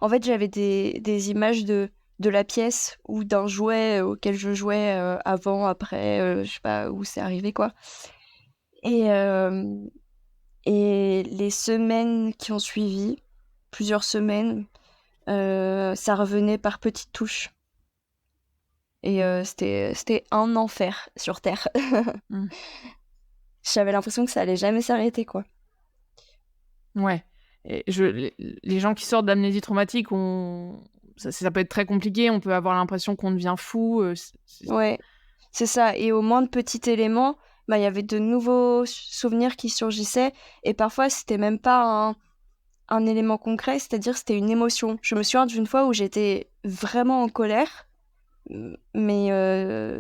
En fait, j'avais des images de la pièce ou d'un jouet auquel je jouais avant, après, je sais pas où c'est arrivé, quoi. Et, et les semaines qui ont suivi, plusieurs semaines, ça revenait par petites touches. Et c'était un enfer sur Terre. Mmh. J'avais l'impression que ça allait jamais s'arrêter, quoi. Ouais. Et les gens qui sortent d'amnésie traumatique ça peut être très compliqué, on peut avoir l'impression qu'on devient fou, Ouais, c'est ça. Et au moins de petits éléments, bah, il y avait de nouveaux souvenirs qui surgissaient. Et parfois, c'était même pas un élément concret, c'est-à-dire c'était une émotion. Je me souviens d'une fois où j'étais vraiment en colère, mais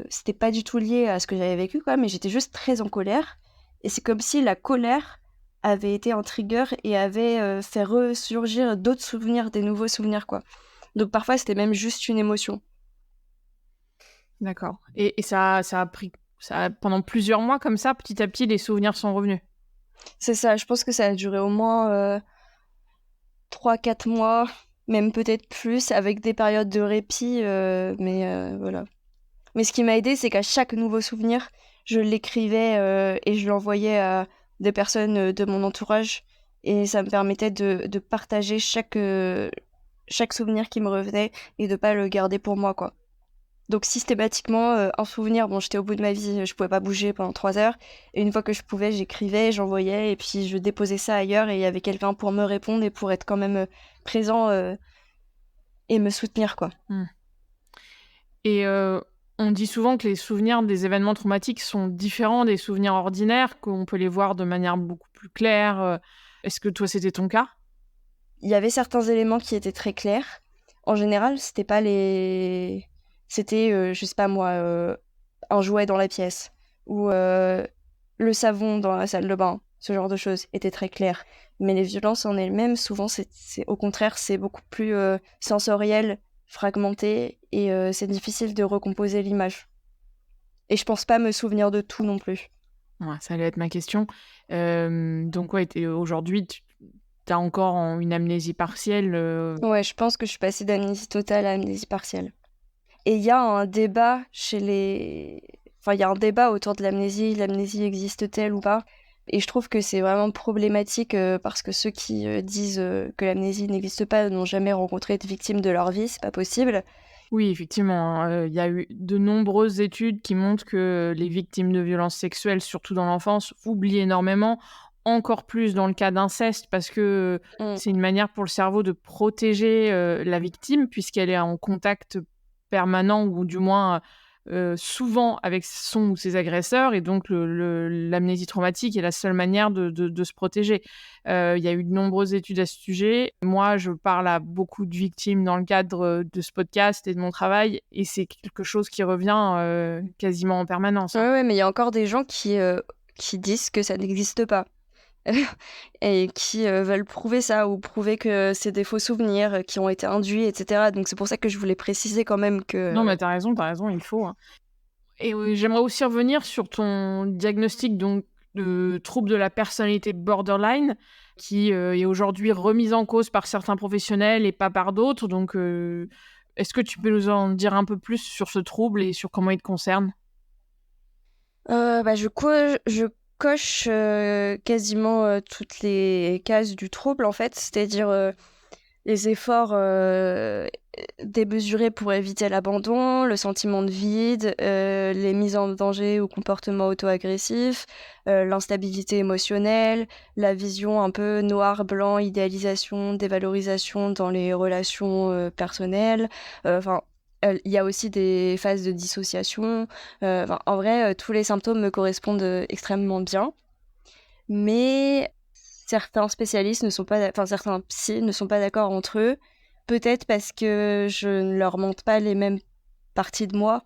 c'était pas du tout lié à ce que j'avais vécu, quoi, mais j'étais juste très en colère. Et c'est comme si la colère avait été un trigger et avait fait ressurgir d'autres souvenirs, des nouveaux souvenirs, quoi. Donc parfois, c'était même juste une émotion. D'accord. Et ça a pris pendant plusieurs mois comme ça, petit à petit, les souvenirs sont revenus? C'est ça, je pense que ça a duré au moins 3-4 mois, même peut-être plus, avec des périodes de répit, mais voilà. Mais ce qui m'a aidé, c'est qu'à chaque nouveau souvenir, je l'écrivais et je l'envoyais à des personnes de mon entourage. Et ça me permettait de partager chaque souvenir qui me revenait et de pas le garder pour moi, quoi. Donc systématiquement, un souvenir, bon, j'étais au bout de ma vie, je pouvais pas bouger pendant 3 heures. Et une fois que je pouvais, j'écrivais, j'envoyais, et puis je déposais ça ailleurs, et il y avait quelqu'un pour me répondre et pour être quand même présent et me soutenir, quoi. Mmh. Et on dit souvent que les souvenirs des événements traumatiques sont différents des souvenirs ordinaires, qu'on peut les voir de manière beaucoup plus claire, est-ce que toi, c'était ton cas? Il y avait certains éléments qui étaient très clairs. En général, c'était pas les... C'était, je sais pas moi, un jouet dans la pièce, ou le savon dans la salle de bain, ce genre de choses était très clair. Mais les violences en elles-mêmes, souvent, au contraire, c'est beaucoup plus sensoriel, fragmenté, et c'est difficile de recomposer l'image. Et je pense pas me souvenir de tout non plus. Ouais, ça allait être ma question. Donc ouais, aujourd'hui, tu as encore une amnésie partielle, Ouais, je pense que je suis passée d'amnésie totale à amnésie partielle. Et il y a un débat chez les... Enfin, il y a un débat autour de l'amnésie existe-t-elle ou pas? Et je trouve que c'est vraiment problématique parce que ceux qui disent que l'amnésie n'existe pas n'ont jamais rencontré de victime de leur vie, c'est pas possible. Oui, effectivement, hein, il y a eu de nombreuses études qui montrent que les victimes de violences sexuelles, surtout dans l'enfance, oublient énormément, encore plus dans le cas d'inceste parce que Mm. c'est une manière pour le cerveau de protéger, la victime puisqu'elle est en contact permanent ou du moins, souvent avec son ou ses agresseurs et donc l'amnésie traumatique est la seule manière de se protéger. Il y a eu de nombreuses études à ce sujet. Moi, je parle à beaucoup de victimes dans le cadre, de ce podcast et de mon travail et c'est quelque chose qui revient, quasiment en permanence, hein. Ouais, ouais, mais il y a encore des gens qui disent que ça n'existe pas. Et qui veulent prouver ça ou prouver que c'est des faux souvenirs qui ont été induits, etc. Donc c'est pour ça que je voulais préciser quand même Non, que... mais tu as raison, il faut, hein. Et j'aimerais aussi revenir sur ton diagnostic donc de trouble de la personnalité borderline qui, est aujourd'hui remise en cause par certains professionnels et pas par d'autres. Donc, est-ce que tu peux nous en dire un peu plus sur ce trouble et sur comment il te concerne? Bah, je coche quasiment toutes les cases du trouble, en fait, c'est-à-dire les efforts démesurés pour éviter l'abandon, le sentiment de vide, les mises en danger ou comportements auto-agressifs, l'instabilité émotionnelle, la vision un peu noir-blanc, idéalisation, dévalorisation dans les relations personnelles. Enfin, il y a aussi des phases de dissociation. Enfin, en vrai, tous les symptômes me correspondent extrêmement bien. Mais certains spécialistes ne sont pas, enfin certains psys ne sont pas d'accord entre eux. Peut-être parce que je ne leur montre pas les mêmes parties de moi.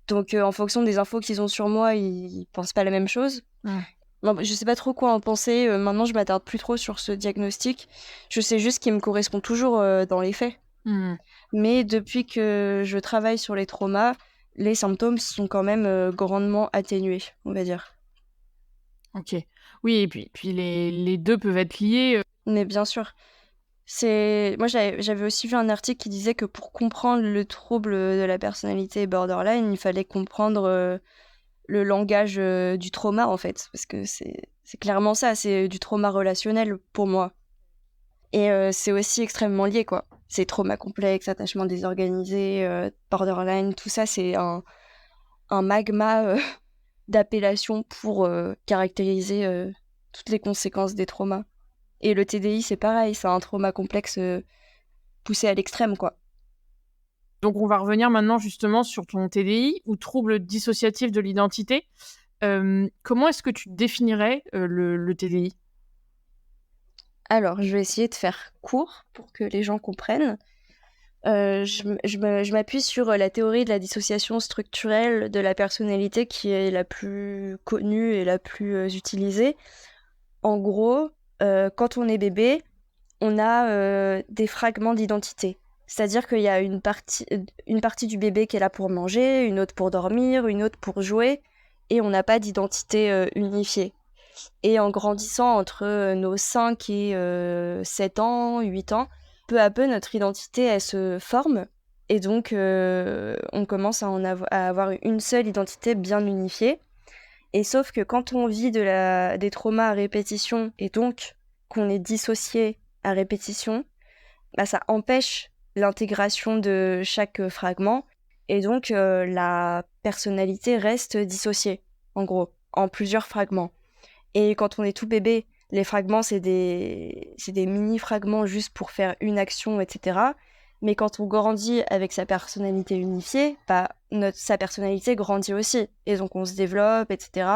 Donc en fonction des infos qu'ils ont sur moi, ils pensent pas la même chose. Mmh. Bon, je sais pas trop quoi en penser. Maintenant, je m'attarde plus trop sur ce diagnostic. Je sais juste qu'il me correspond toujours dans les faits. Hmm. Mais depuis que je travaille sur les traumas, les symptômes sont quand même grandement atténués, on va dire. Ok. Oui, et puis les deux peuvent être liés. Mais bien sûr, moi j'avais aussi vu un article qui disait que pour comprendre le trouble de la personnalité borderline, il fallait comprendre le langage du trauma en fait, parce que c'est clairement ça, c'est du trauma relationnel pour moi. Et c'est aussi extrêmement lié, quoi. C'est trauma complexe, attachement désorganisé, borderline, tout ça, c'est un magma d'appellations pour caractériser toutes les conséquences des traumas. Et le TDI, c'est pareil, c'est un trauma complexe poussé à l'extrême, quoi. Donc, on va revenir maintenant justement sur ton TDI ou trouble dissociatif de l'identité. Comment est-ce que tu définirais le TDI ? Alors, je vais essayer de faire court pour que les gens comprennent. Je m'appuie sur la théorie de la dissociation structurelle de la personnalité qui est la plus connue et la plus utilisée. En gros, quand on est bébé, on a des fragments d'identité. C'est-à-dire qu'il y a une partie du bébé qui est là pour manger, une autre pour dormir, une autre pour jouer, et on n'a pas d'identité unifiée. Et en grandissant entre nos 5 et 7 ans, 8 ans, peu à peu, notre identité, elle se forme. Et donc, on commence à avoir une seule identité bien unifiée. Et sauf que quand on vit des traumas à répétition, et donc qu'on est dissocié à répétition, bah, ça empêche l'intégration de chaque fragment. Et donc, la personnalité reste dissociée, en gros, en plusieurs fragments. Et quand on est tout bébé, les fragments, c'est des mini-fragments juste pour faire une action, etc. Mais quand on grandit avec sa personnalité unifiée, bah, sa personnalité grandit aussi. Et donc on se développe, etc.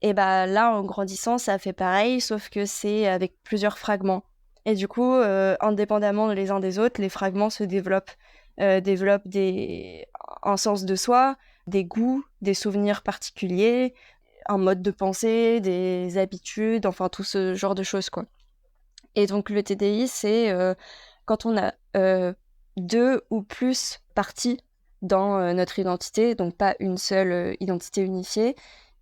Et bah là, en grandissant, ça fait pareil, sauf que c'est avec plusieurs fragments. Et du coup, indépendamment les uns des autres, les fragments se développent un sens de soi, des goûts, des souvenirs particuliers, un mode de pensée, des habitudes, enfin tout ce genre de choses, quoi. Et donc le TDI, c'est quand on a deux ou plus parties dans notre identité, donc pas une seule identité unifiée.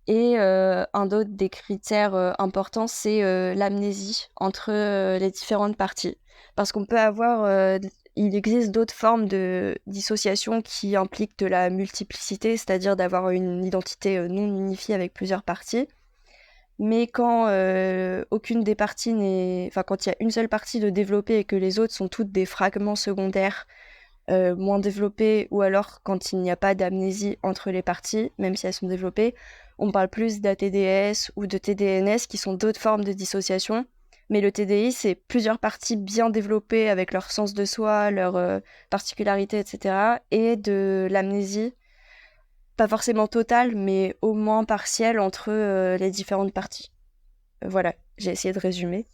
Et un d'autre des critères importants, c'est l'amnésie entre les différentes parties. Parce qu'on peut avoir il existe d'autres formes de dissociation qui impliquent de la multiplicité, c'est-à-dire d'avoir une identité non unifiée avec plusieurs parties. Mais quand aucune des parties n'est... Enfin, quand il y a une seule partie de développée et que les autres sont toutes des fragments secondaires moins développés, ou alors quand il n'y a pas d'amnésie entre les parties, même si elles sont développées, on parle plus d'ATDS ou de TDNS, qui sont d'autres formes de dissociation. Mais le TDI, c'est plusieurs parties bien développées avec leur sens de soi, leurs particularités, etc. Et de l'amnésie, pas forcément totale, mais au moins partielle entre les différentes parties. Voilà, j'ai essayé de résumer.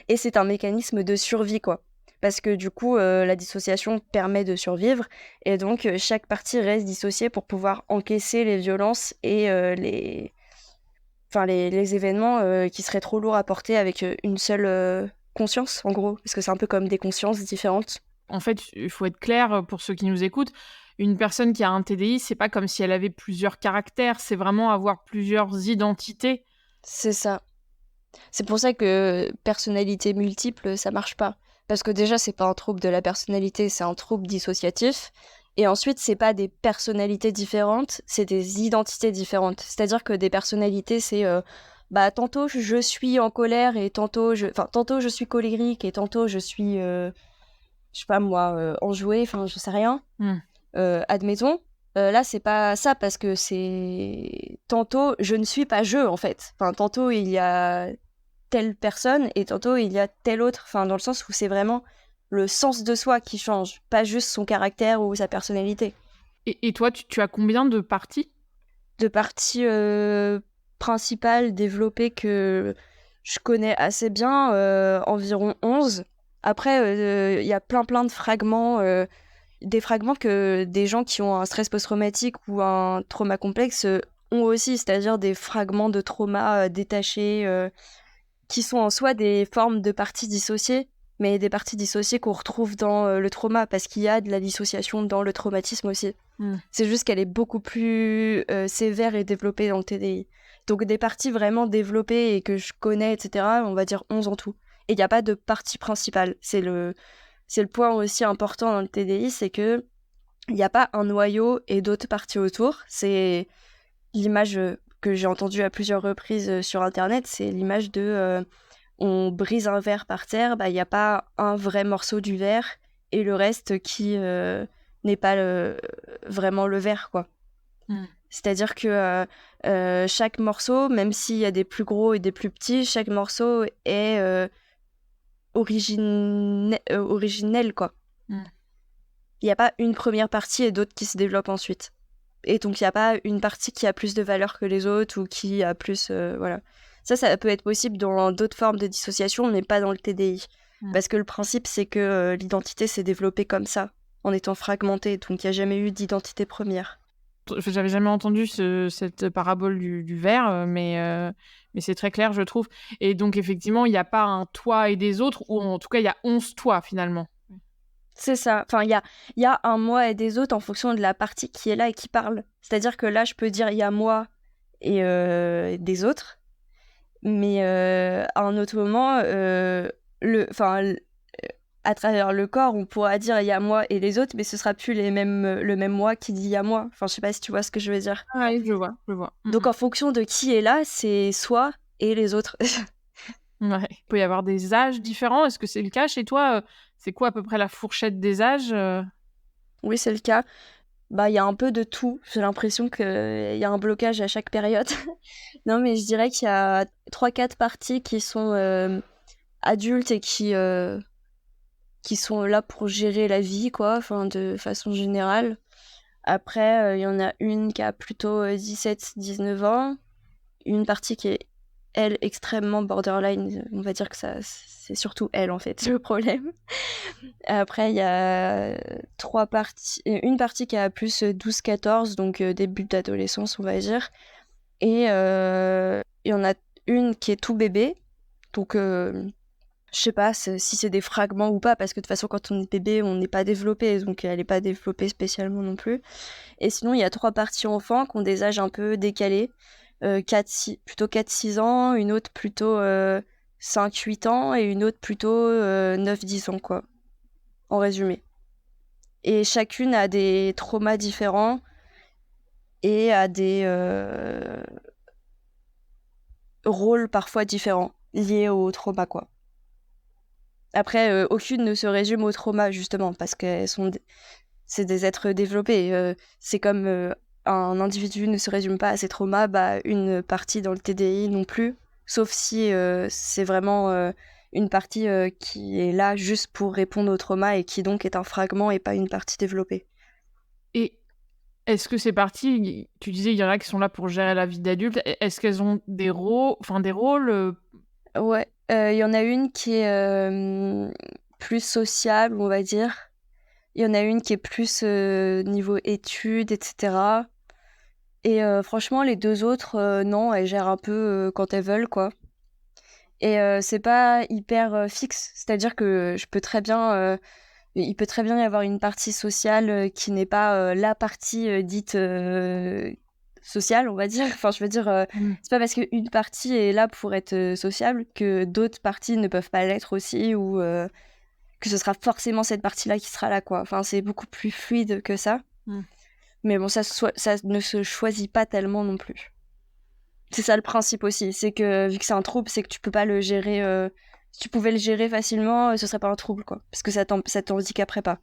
Et c'est un mécanisme de survie, quoi. Parce que du coup, la dissociation permet de survivre. Et donc, chaque partie reste dissociée pour pouvoir encaisser les violences et les événements qui seraient trop lourds à porter avec une seule conscience, en gros. Parce que c'est un peu comme des consciences différentes. En fait, il faut être clair pour ceux qui nous écoutent. Une personne qui a un TDI, c'est pas comme si elle avait plusieurs caractères, c'est vraiment avoir plusieurs identités. C'est ça. C'est pour ça que personnalité multiple, ça marche pas. Parce que déjà, c'est pas un trouble de la personnalité, c'est un trouble dissociatif. Et ensuite, c'est pas des personnalités différentes, c'est des identités différentes. C'est-à-dire que des personnalités, c'est tantôt je suis en colère et tantôt je suis colérique et tantôt je suis je sais pas moi enjouée, enfin je sais rien. Admettons. Là, c'est pas ça parce que c'est tantôt je ne suis pas je en fait. Enfin, tantôt il y a telle personne et tantôt il y a telle autre. Enfin, dans le sens où c'est vraiment le sens de soi qui change, pas juste son caractère ou sa personnalité. Et toi, tu as combien de parties ? De parties principales développées que je connais assez bien, environ 11. Après, il y a plein de fragments. Des fragments que des gens qui ont un stress post-traumatique ou un trauma complexe ont aussi, c'est-à-dire des fragments de trauma détachés qui sont en soi des formes de parties dissociées, mais des parties dissociées qu'on retrouve dans le trauma, parce qu'il y a de la dissociation dans le traumatisme aussi. C'est juste qu'elle est beaucoup plus sévère et développée dans le TDI. Donc des parties vraiment développées et que je connais, etc., on va dire 11 en tout. Et il n'y a pas de partie principale. C'est le point aussi important dans le TDI, c'est que il n'y a pas un noyau et d'autres parties autour. C'est l'image que j'ai entendue à plusieurs reprises sur Internet, c'est l'image de on brise un verre par terre, il n'y a pas un vrai morceau du verre et le reste qui n'est pas vraiment le verre, quoi. C'est-à-dire que chaque morceau, même s'il y a des plus gros et des plus petits, chaque morceau est originel, quoi. Il n'y a pas une première partie et d'autres qui se développent ensuite. Et donc, il n'y a pas une partie qui a plus de valeur que les autres ou qui a plus... voilà. Ça peut être possible dans d'autres formes de dissociation, mais pas dans le TDI. Parce que le principe, c'est que l'identité s'est développée comme ça, en étant fragmentée. Donc, il n'y a jamais eu d'identité première. J'avais jamais entendu cette parabole du verre, mais c'est très clair, je trouve. Et donc, effectivement, il n'y a pas un toi et des autres, ou en tout cas, il y a 11 toi, finalement. C'est ça. Enfin, il y a un moi et des autres en fonction de la partie qui est là et qui parle. C'est-à-dire que là, je peux dire il y a moi et des autres. Mais à un autre moment, à travers le corps, on pourra dire il y a moi et les autres, mais ce sera plus le même moi qui dit il y a moi. Enfin, je sais pas si tu vois ce que je veux dire. Ah oui, je vois. Donc, en fonction de qui est là, c'est soi et les autres. Ouais. Il peut y avoir des âges différents. Est-ce que c'est le cas chez toi? C'est quoi à peu près la fourchette des âges? Oui, c'est le cas. Il y a un peu de tout. J'ai l'impression qu'il y a un blocage à chaque période. Non, mais je dirais qu'il y a 3-4 parties qui sont adultes et qui sont là pour gérer la vie, quoi, enfin, de façon générale. Après, il y en a une qui a plutôt 17-19 ans. Une partie qui est, elle, extrêmement borderline. On va dire que ça, c'est surtout elle, en fait, le problème. Après, il y a une partie qui a plus 12-14, donc début d'adolescence, on va dire. Et il y en a une qui est tout bébé. Donc, je sais pas si c'est des fragments ou pas, parce que de toute façon, quand on est bébé, on n'est pas développé. Donc, elle n'est pas développée spécialement non plus. Et sinon, il y a 3 parties enfants qui ont des âges un peu décalés. Plutôt 4-6 ans, une autre plutôt 5-8 ans et une autre plutôt 9-10 ans, quoi. En résumé. Et chacune a des traumas différents et a des rôles parfois différents liés au trauma, quoi. Après, aucune ne se résume au trauma, justement, parce que c'est des êtres développés. C'est comme un individu ne se résume pas à ses traumas, une partie dans le TDI non plus, sauf si c'est vraiment une partie qui est là juste pour répondre au trauma et qui donc est un fragment et pas une partie développée. Et est-ce que ces parties, tu disais, il y en a qui sont là pour gérer la vie d'adulte, est-ce qu'elles ont des rôles Ouais, il y en a une qui est plus sociable, on va dire. Il y en a une qui est plus niveau études, etc. Et franchement, les 2 autres, non, elles gèrent un peu quand elles veulent, quoi. Et c'est pas hyper fixe. C'est-à-dire que il peut très bien y avoir une partie sociale qui n'est pas la partie dite sociale, on va dire. Enfin, je veux dire, c'est pas parce qu'une partie est là pour être sociable que d'autres parties ne peuvent pas l'être aussi, ou que ce sera forcément cette partie-là qui sera là, quoi. Enfin, c'est beaucoup plus fluide que ça. Mais bon, ça ne se choisit pas tellement non plus. C'est ça le principe aussi, c'est que vu que c'est un trouble, c'est que tu peux pas le gérer. Si tu pouvais le gérer facilement, ce serait pas un trouble, quoi. Parce que ça t'handicaperait pas.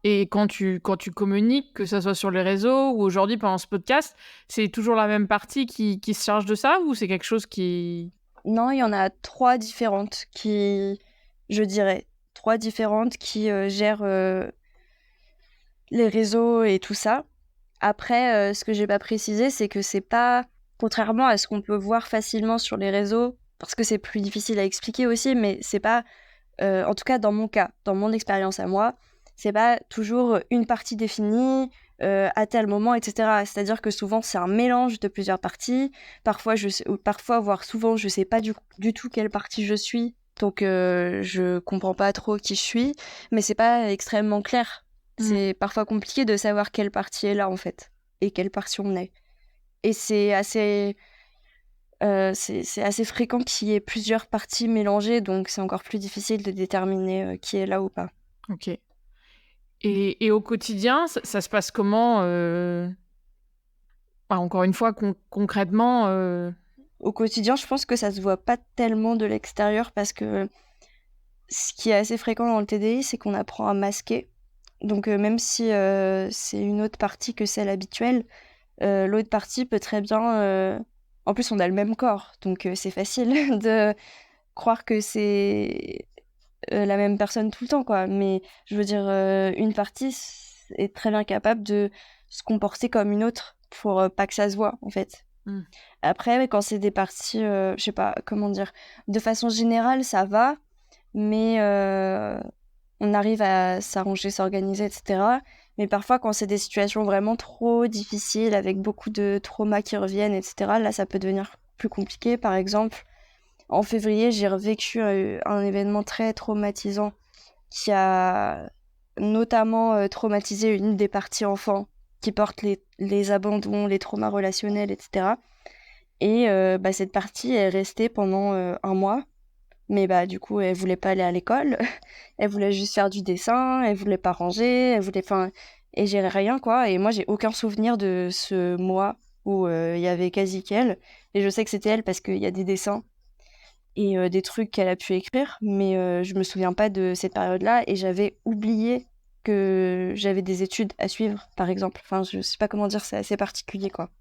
Et quand tu communiques, que ça soit sur les réseaux ou aujourd'hui pendant ce podcast, c'est toujours la même partie qui se charge de ça, ou c'est quelque chose qui... Non, il y en a 3 différentes qui, je dirais, 3 différentes qui gèrent les réseaux et tout ça. Après, ce que j'ai pas précisé, c'est que c'est pas, contrairement à ce qu'on peut voir facilement sur les réseaux, parce que c'est plus difficile à expliquer aussi, mais c'est pas, en tout cas dans mon cas, dans mon expérience à moi, c'est pas toujours une partie définie à tel moment, etc. C'est-à-dire que souvent c'est un mélange de plusieurs parties. Parfois, voire souvent, je sais pas du tout quelle partie je suis Donc je comprends pas trop qui je suis, mais c'est pas extrêmement clair. C'est parfois compliqué de savoir quelle partie est là en fait et quelle partie on est. Et c'est assez fréquent qu'il y ait plusieurs parties mélangées, donc c'est encore plus difficile de déterminer qui est là ou pas. Ok. Et au quotidien, ça se passe comment encore une fois, concrètement Au quotidien, je pense que ça se voit pas tellement de l'extérieur parce que ce qui est assez fréquent dans le TDI, c'est qu'on apprend à masquer. Donc même si c'est une autre partie que celle habituelle, l'autre partie peut très bien... En plus, on a le même corps, donc c'est facile de croire que c'est la même personne tout le temps, quoi. Mais je veux dire, une partie est très bien capable de se comporter comme une autre pour pas que ça se voit, en fait. Après, quand c'est des parties, je sais pas, comment dire, de façon générale, ça va, mais on arrive à s'arranger, s'organiser, etc. Mais parfois, quand c'est des situations vraiment trop difficiles, avec beaucoup de traumas qui reviennent, etc., là, ça peut devenir plus compliqué. Par exemple, en février, j'ai revécu un événement très traumatisant qui a notamment traumatisé une des parties enfants qui porte les abandons, les traumas relationnels, etc. Et cette partie est restée pendant un mois. Mais du coup, elle voulait pas aller à l'école. Elle voulait juste faire du dessin. Elle voulait pas ranger. Elle voulait... Enfin, et j'ai rien, quoi. Et moi, j'ai aucun souvenir de ce mois où il y avait quasi qu'elle. Et je sais que c'était elle parce qu'il y a des dessins et des trucs qu'elle a pu écrire. Mais je me souviens pas de cette période-là. Et j'avais oublié que j'avais des études à suivre, par exemple. Enfin, je sais pas comment dire, c'est assez particulier, quoi.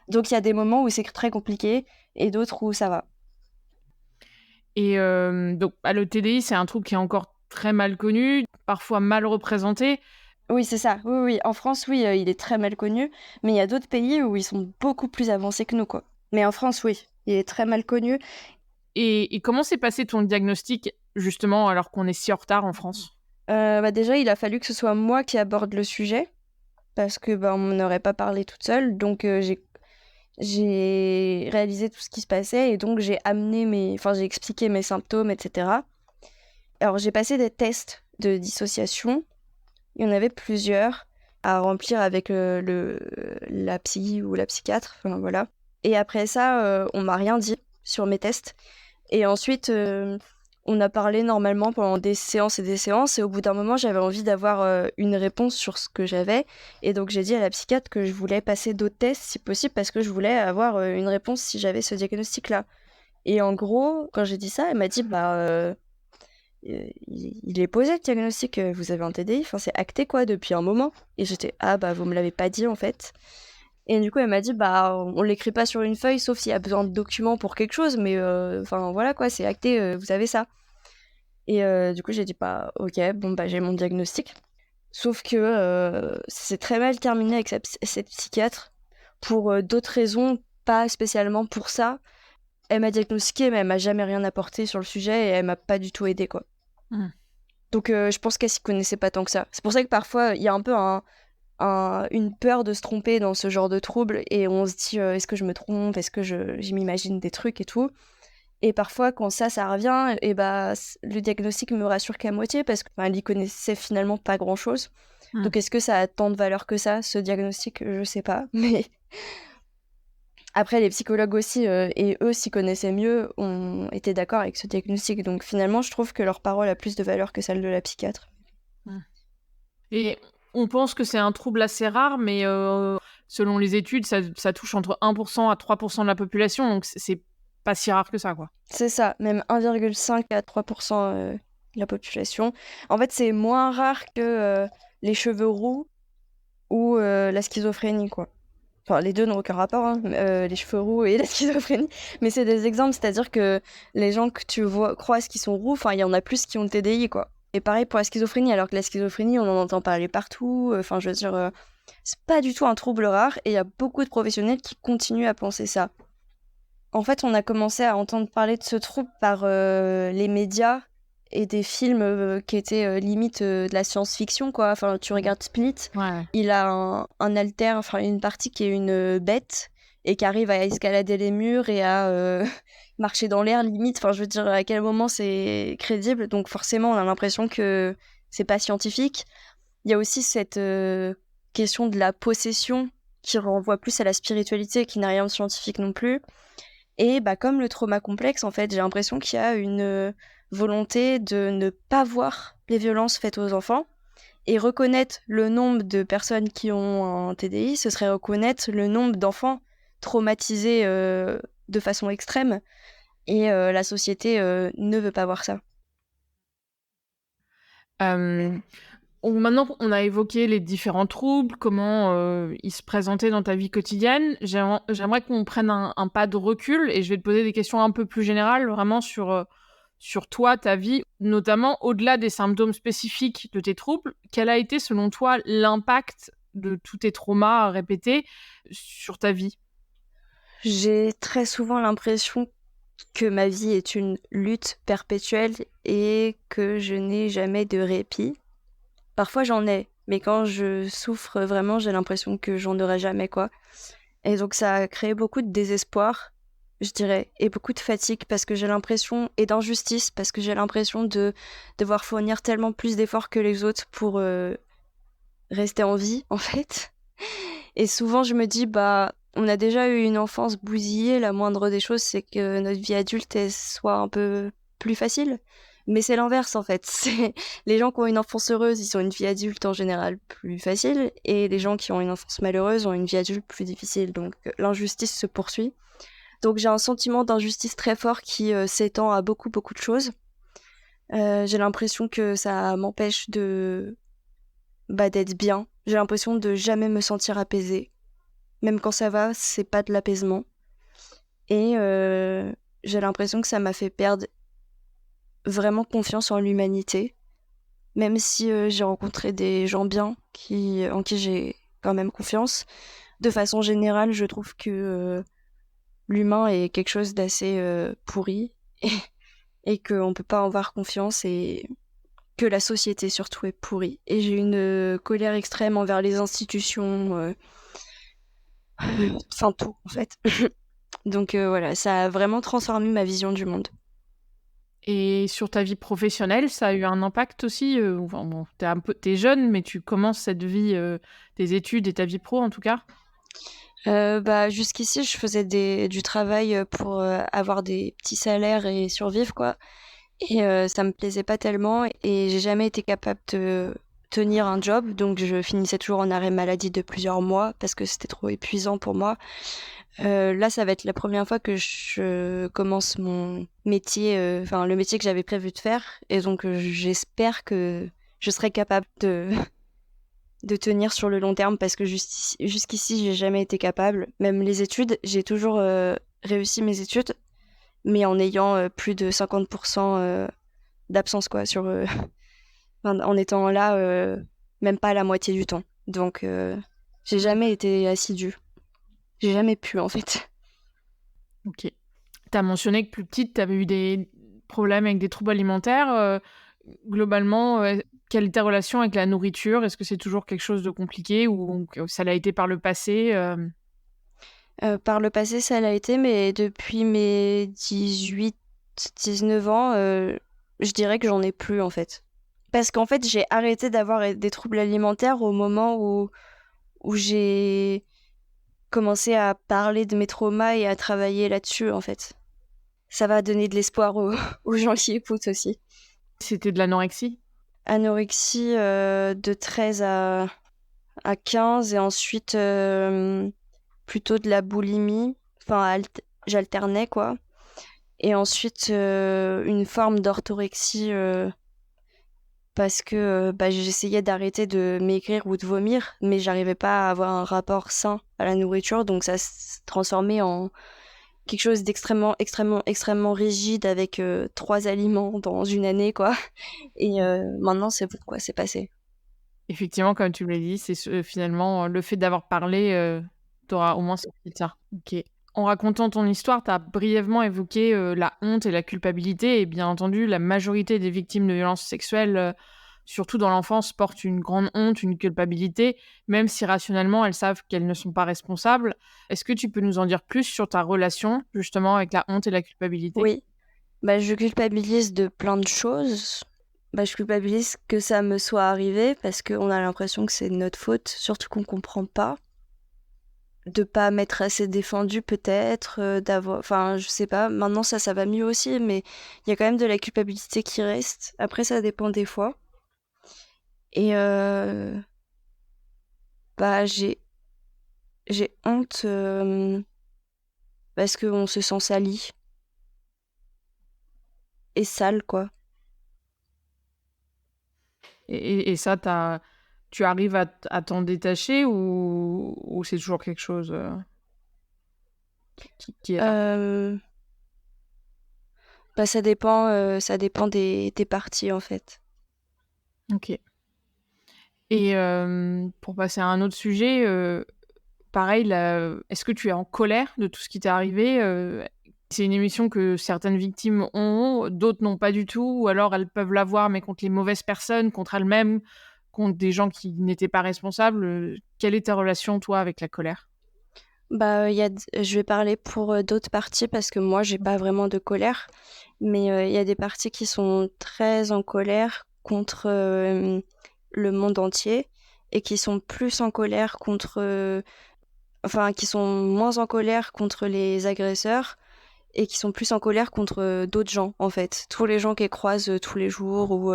Donc, il y a des moments où c'est très compliqué et d'autres où ça va. Et donc, le TDI, c'est un trouble qui est encore très mal connu, parfois mal représenté. Oui, c'est ça. Oui, oui. En France, oui, il est très mal connu. Mais il y a d'autres pays où ils sont beaucoup plus avancés que nous, quoi. Mais en France, oui, il est très mal connu. Et comment s'est passé ton diagnostic, justement, alors qu'on est si en retard en France ? Déjà, il a fallu que ce soit moi qui aborde le sujet. Parce que on n'aurait pas parlé toute seule. Donc, j'ai réalisé tout ce qui se passait. Et donc, j'ai expliqué mes symptômes, etc. Alors, j'ai passé des tests de dissociation. Il y en avait plusieurs à remplir avec la psy ou la psychiatre, enfin voilà. Et après ça, on m'a rien dit sur mes tests. Et ensuite, on a parlé normalement pendant des séances et des séances. Et au bout d'un moment, j'avais envie d'avoir une réponse sur ce que j'avais. Et donc, j'ai dit à la psychiatre que je voulais passer d'autres tests si possible parce que je voulais avoir une réponse si j'avais ce diagnostic-là. Et en gros, quand j'ai dit ça, elle m'a dit il est posé le diagnostic, vous avez un TDI, enfin c'est acté quoi depuis un moment. Et j'étais vous me l'avez pas dit en fait. Et du coup elle m'a dit on l'écrit pas sur une feuille sauf s'il y a besoin de documents pour quelque chose, mais enfin voilà quoi, c'est acté, vous avez ça. Et du coup j'ai dit ok, j'ai mon diagnostic. Sauf que c'est très mal terminé avec cette psychiatre pour d'autres raisons, pas spécialement pour ça. Elle m'a diagnostiqué mais elle m'a jamais rien apporté sur le sujet et elle m'a pas du tout aidée quoi. Donc je pense qu'elle s'y connaissait pas tant que ça. C'est pour ça que parfois il y a un peu une peur de se tromper dans ce genre de trouble et on se dit est-ce que je me trompe, est-ce que je m'imagine des trucs et tout. Et parfois quand ça revient, et le diagnostic me rassure qu'à moitié parce qu'elle y connaissait finalement pas grand-chose. Donc est-ce que ça a tant de valeur que ça, ce diagnostic? Je sais pas, mais... Après, les psychologues aussi, et eux s'y connaissaient mieux, ont été d'accord avec ce diagnostic. Donc finalement, je trouve que leur parole a plus de valeur que celle de la psychiatre. Et on pense que c'est un trouble assez rare, mais selon les études, ça touche entre 1% à 3% de la population, donc c'est pas si rare que ça, quoi. C'est ça, même 1,5 à 3% de la population. En fait, c'est moins rare que les cheveux roux ou la schizophrénie, quoi. Enfin, les deux n'ont aucun rapport, hein, les cheveux roux et la schizophrénie. Mais c'est des exemples, c'est-à-dire que les gens que tu croises qui sont roux, enfin, il y en a plus qui ont le TDI, quoi. Et pareil pour la schizophrénie, alors que la schizophrénie, on en entend parler partout. Enfin, je veux dire, c'est pas du tout un trouble rare et il y a beaucoup de professionnels qui continuent à penser ça. En fait, on a commencé à entendre parler de ce trouble par les médias et des films qui étaient limite de la science-fiction, quoi. Enfin, tu regardes Split, il a un alter, enfin une partie qui est une bête et qui arrive à escalader les murs et à marcher dans l'air limite. Enfin, je veux dire, à quel moment c'est crédible? Donc forcément, on a l'impression que c'est pas scientifique. Il y a aussi cette question de la possession qui renvoie plus à la spiritualité, qui n'a rien de scientifique non plus. Et bah, comme le trauma complexe, en fait, j'ai l'impression qu'il y a une volonté de ne pas voir les violences faites aux enfants. Et reconnaître le nombre de personnes qui ont un TDI, ce serait reconnaître le nombre d'enfants traumatisés de façon extrême. Et la société ne veut pas voir ça. Maintenant qu'on a évoqué les différents troubles, comment ils se présentaient dans ta vie quotidienne, j'aimerais qu'on prenne un pas de recul et je vais te poser des questions un peu plus générales, vraiment sur toi, ta vie, notamment au-delà des symptômes spécifiques de tes troubles. Quel a été, selon toi, l'impact de tous tes traumas répétés sur ta vie? J'ai très souvent l'impression que ma vie est une lutte perpétuelle et que je n'ai jamais de répit. Parfois j'en ai, mais quand je souffre vraiment, j'ai l'impression que j'en aurai jamais, quoi. Et donc ça a créé beaucoup de désespoir, je dirais, et beaucoup de fatigue parce que j'ai l'impression, et d'injustice, parce que j'ai l'impression de devoir fournir tellement plus d'efforts que les autres pour rester en vie, en fait. Et souvent je me dis, bah, on a déjà eu une enfance bousillée, la moindre des choses, c'est que notre vie adulte elle soit un peu plus facile. Mais c'est l'inverse en fait. C'est les gens qui ont une enfance heureuse, ils ont une vie adulte en général plus facile, et les gens qui ont une enfance malheureuse ont une vie adulte plus difficile. Donc l'injustice se poursuit. Donc j'ai un sentiment d'injustice très fort qui s'étend à beaucoup beaucoup de choses. J'ai l'impression que ça m'empêche d'être bien. J'ai l'impression de jamais me sentir apaisée. Même quand ça va, c'est pas de l'apaisement. Et j'ai l'impression que ça m'a fait perdre vraiment confiance en l'humanité. Même si j'ai rencontré des gens bien en qui j'ai quand même confiance. De façon générale, je trouve que l'humain est quelque chose d'assez pourri et qu'on peut pas en avoir confiance et que la société surtout est pourrie. Et j'ai une colère extrême envers les institutions, enfin tout en fait. Donc voilà, ça a vraiment transformé ma vision du monde. Et sur ta vie professionnelle, ça a eu un impact aussi? Enfin bon, t'es jeune, mais tu commences cette vie, tes études et ta vie pro en tout cas? Bah, jusqu'ici, je faisais du travail pour avoir des petits salaires et survivre, quoi. Et ça me plaisait pas tellement et j'ai jamais été capable de tenir un job, donc je finissais toujours en arrêt maladie de plusieurs mois parce que c'était trop épuisant pour moi. Là, ça va être la première fois que je commence mon métier, enfin le métier que j'avais prévu de faire, et donc j'espère que je serai capable de tenir sur le long terme parce que jusqu'ici, j'ai jamais été capable. Même les études, j'ai toujours réussi mes études, mais en ayant plus de 50% d'absence, quoi, en étant là même pas la moitié du temps. Donc, j'ai jamais été assidue. J'ai jamais pu, en fait. OK. Tu as mentionné que plus petite, tu avais eu des problèmes avec des troubles alimentaires. Globalement, quelle est ta relation avec la nourriture? Est-ce que c'est toujours quelque chose de compliqué ou ça l'a été par le passé? Par le passé, ça l'a été, mais depuis mes 18-19 ans, je dirais que j'en ai plus, en fait. Parce qu'en fait, j'ai arrêté d'avoir des troubles alimentaires au moment où j'ai commencé à parler de mes traumas et à travailler là-dessus, en fait. Ça va donner de l'espoir aux gens qui écoutent aussi. C'était de l'anorexie? Anorexie de 13 à 15 et ensuite plutôt de la boulimie. Enfin, j'alternais, quoi. Et ensuite une forme d'orthorexie parce que bah, j'essayais d'arrêter de maigrir ou de vomir, mais j'arrivais pas à avoir un rapport sain à la nourriture, donc ça se transformait en quelque chose d'extrêmement, extrêmement, extrêmement rigide avec 3 aliments dans une année, quoi. Et maintenant, c'est pourquoi c'est passé. Effectivement, comme tu me l'as dit, c'est finalement le fait d'avoir parlé, t'auras au moins sorti de ça. OK. En racontant ton histoire, tu as brièvement évoqué la honte et la culpabilité et bien entendu, la majorité des victimes de violences sexuelles surtout dans l'enfance, portent une grande honte, une culpabilité, même si rationnellement, elles savent qu'elles ne sont pas responsables. Est-ce que tu peux nous en dire plus sur ta relation, justement, avec la honte et la culpabilité? Oui, bah, je culpabilise de plein de choses. Bah, je culpabilise que ça me soit arrivé parce qu'on a l'impression que c'est de notre faute, surtout qu'on comprend pas. De pas m'être assez défendue peut-être, d'avoir enfin, je sais pas. Maintenant ça va mieux aussi, mais il y a quand même de la culpabilité qui reste. Après ça dépend des fois et bah, j'ai honte, parce qu'on se sent sali et sale, quoi. Et ça, tu arrives à t'en détacher ou c'est toujours quelque chose qui est là? Hem, Bah, ça dépend des parties, en fait. Ok. Et pour passer à un autre sujet, pareil, là, est-ce que tu es en colère de tout ce qui t'est arrivé? C'est une émotion que certaines victimes ont, d'autres n'ont pas du tout, ou alors elles peuvent l'avoir, mais contre les mauvaises personnes, contre elles-mêmes, contre des gens qui n'étaient pas responsables. Quelle est ta relation, toi, avec la colère? Bah, il y a d je vais parler pour, d'autres parties parce que moi j'ai pas vraiment de colère, mais il y a des parties qui sont très en colère contre, le monde entier et qui sont plus en colère contre, enfin qui sont moins en colère contre les agresseurs et qui sont plus en colère contre, d'autres gens, en fait. Tous les gens qu'elles croisent, tous les jours ou,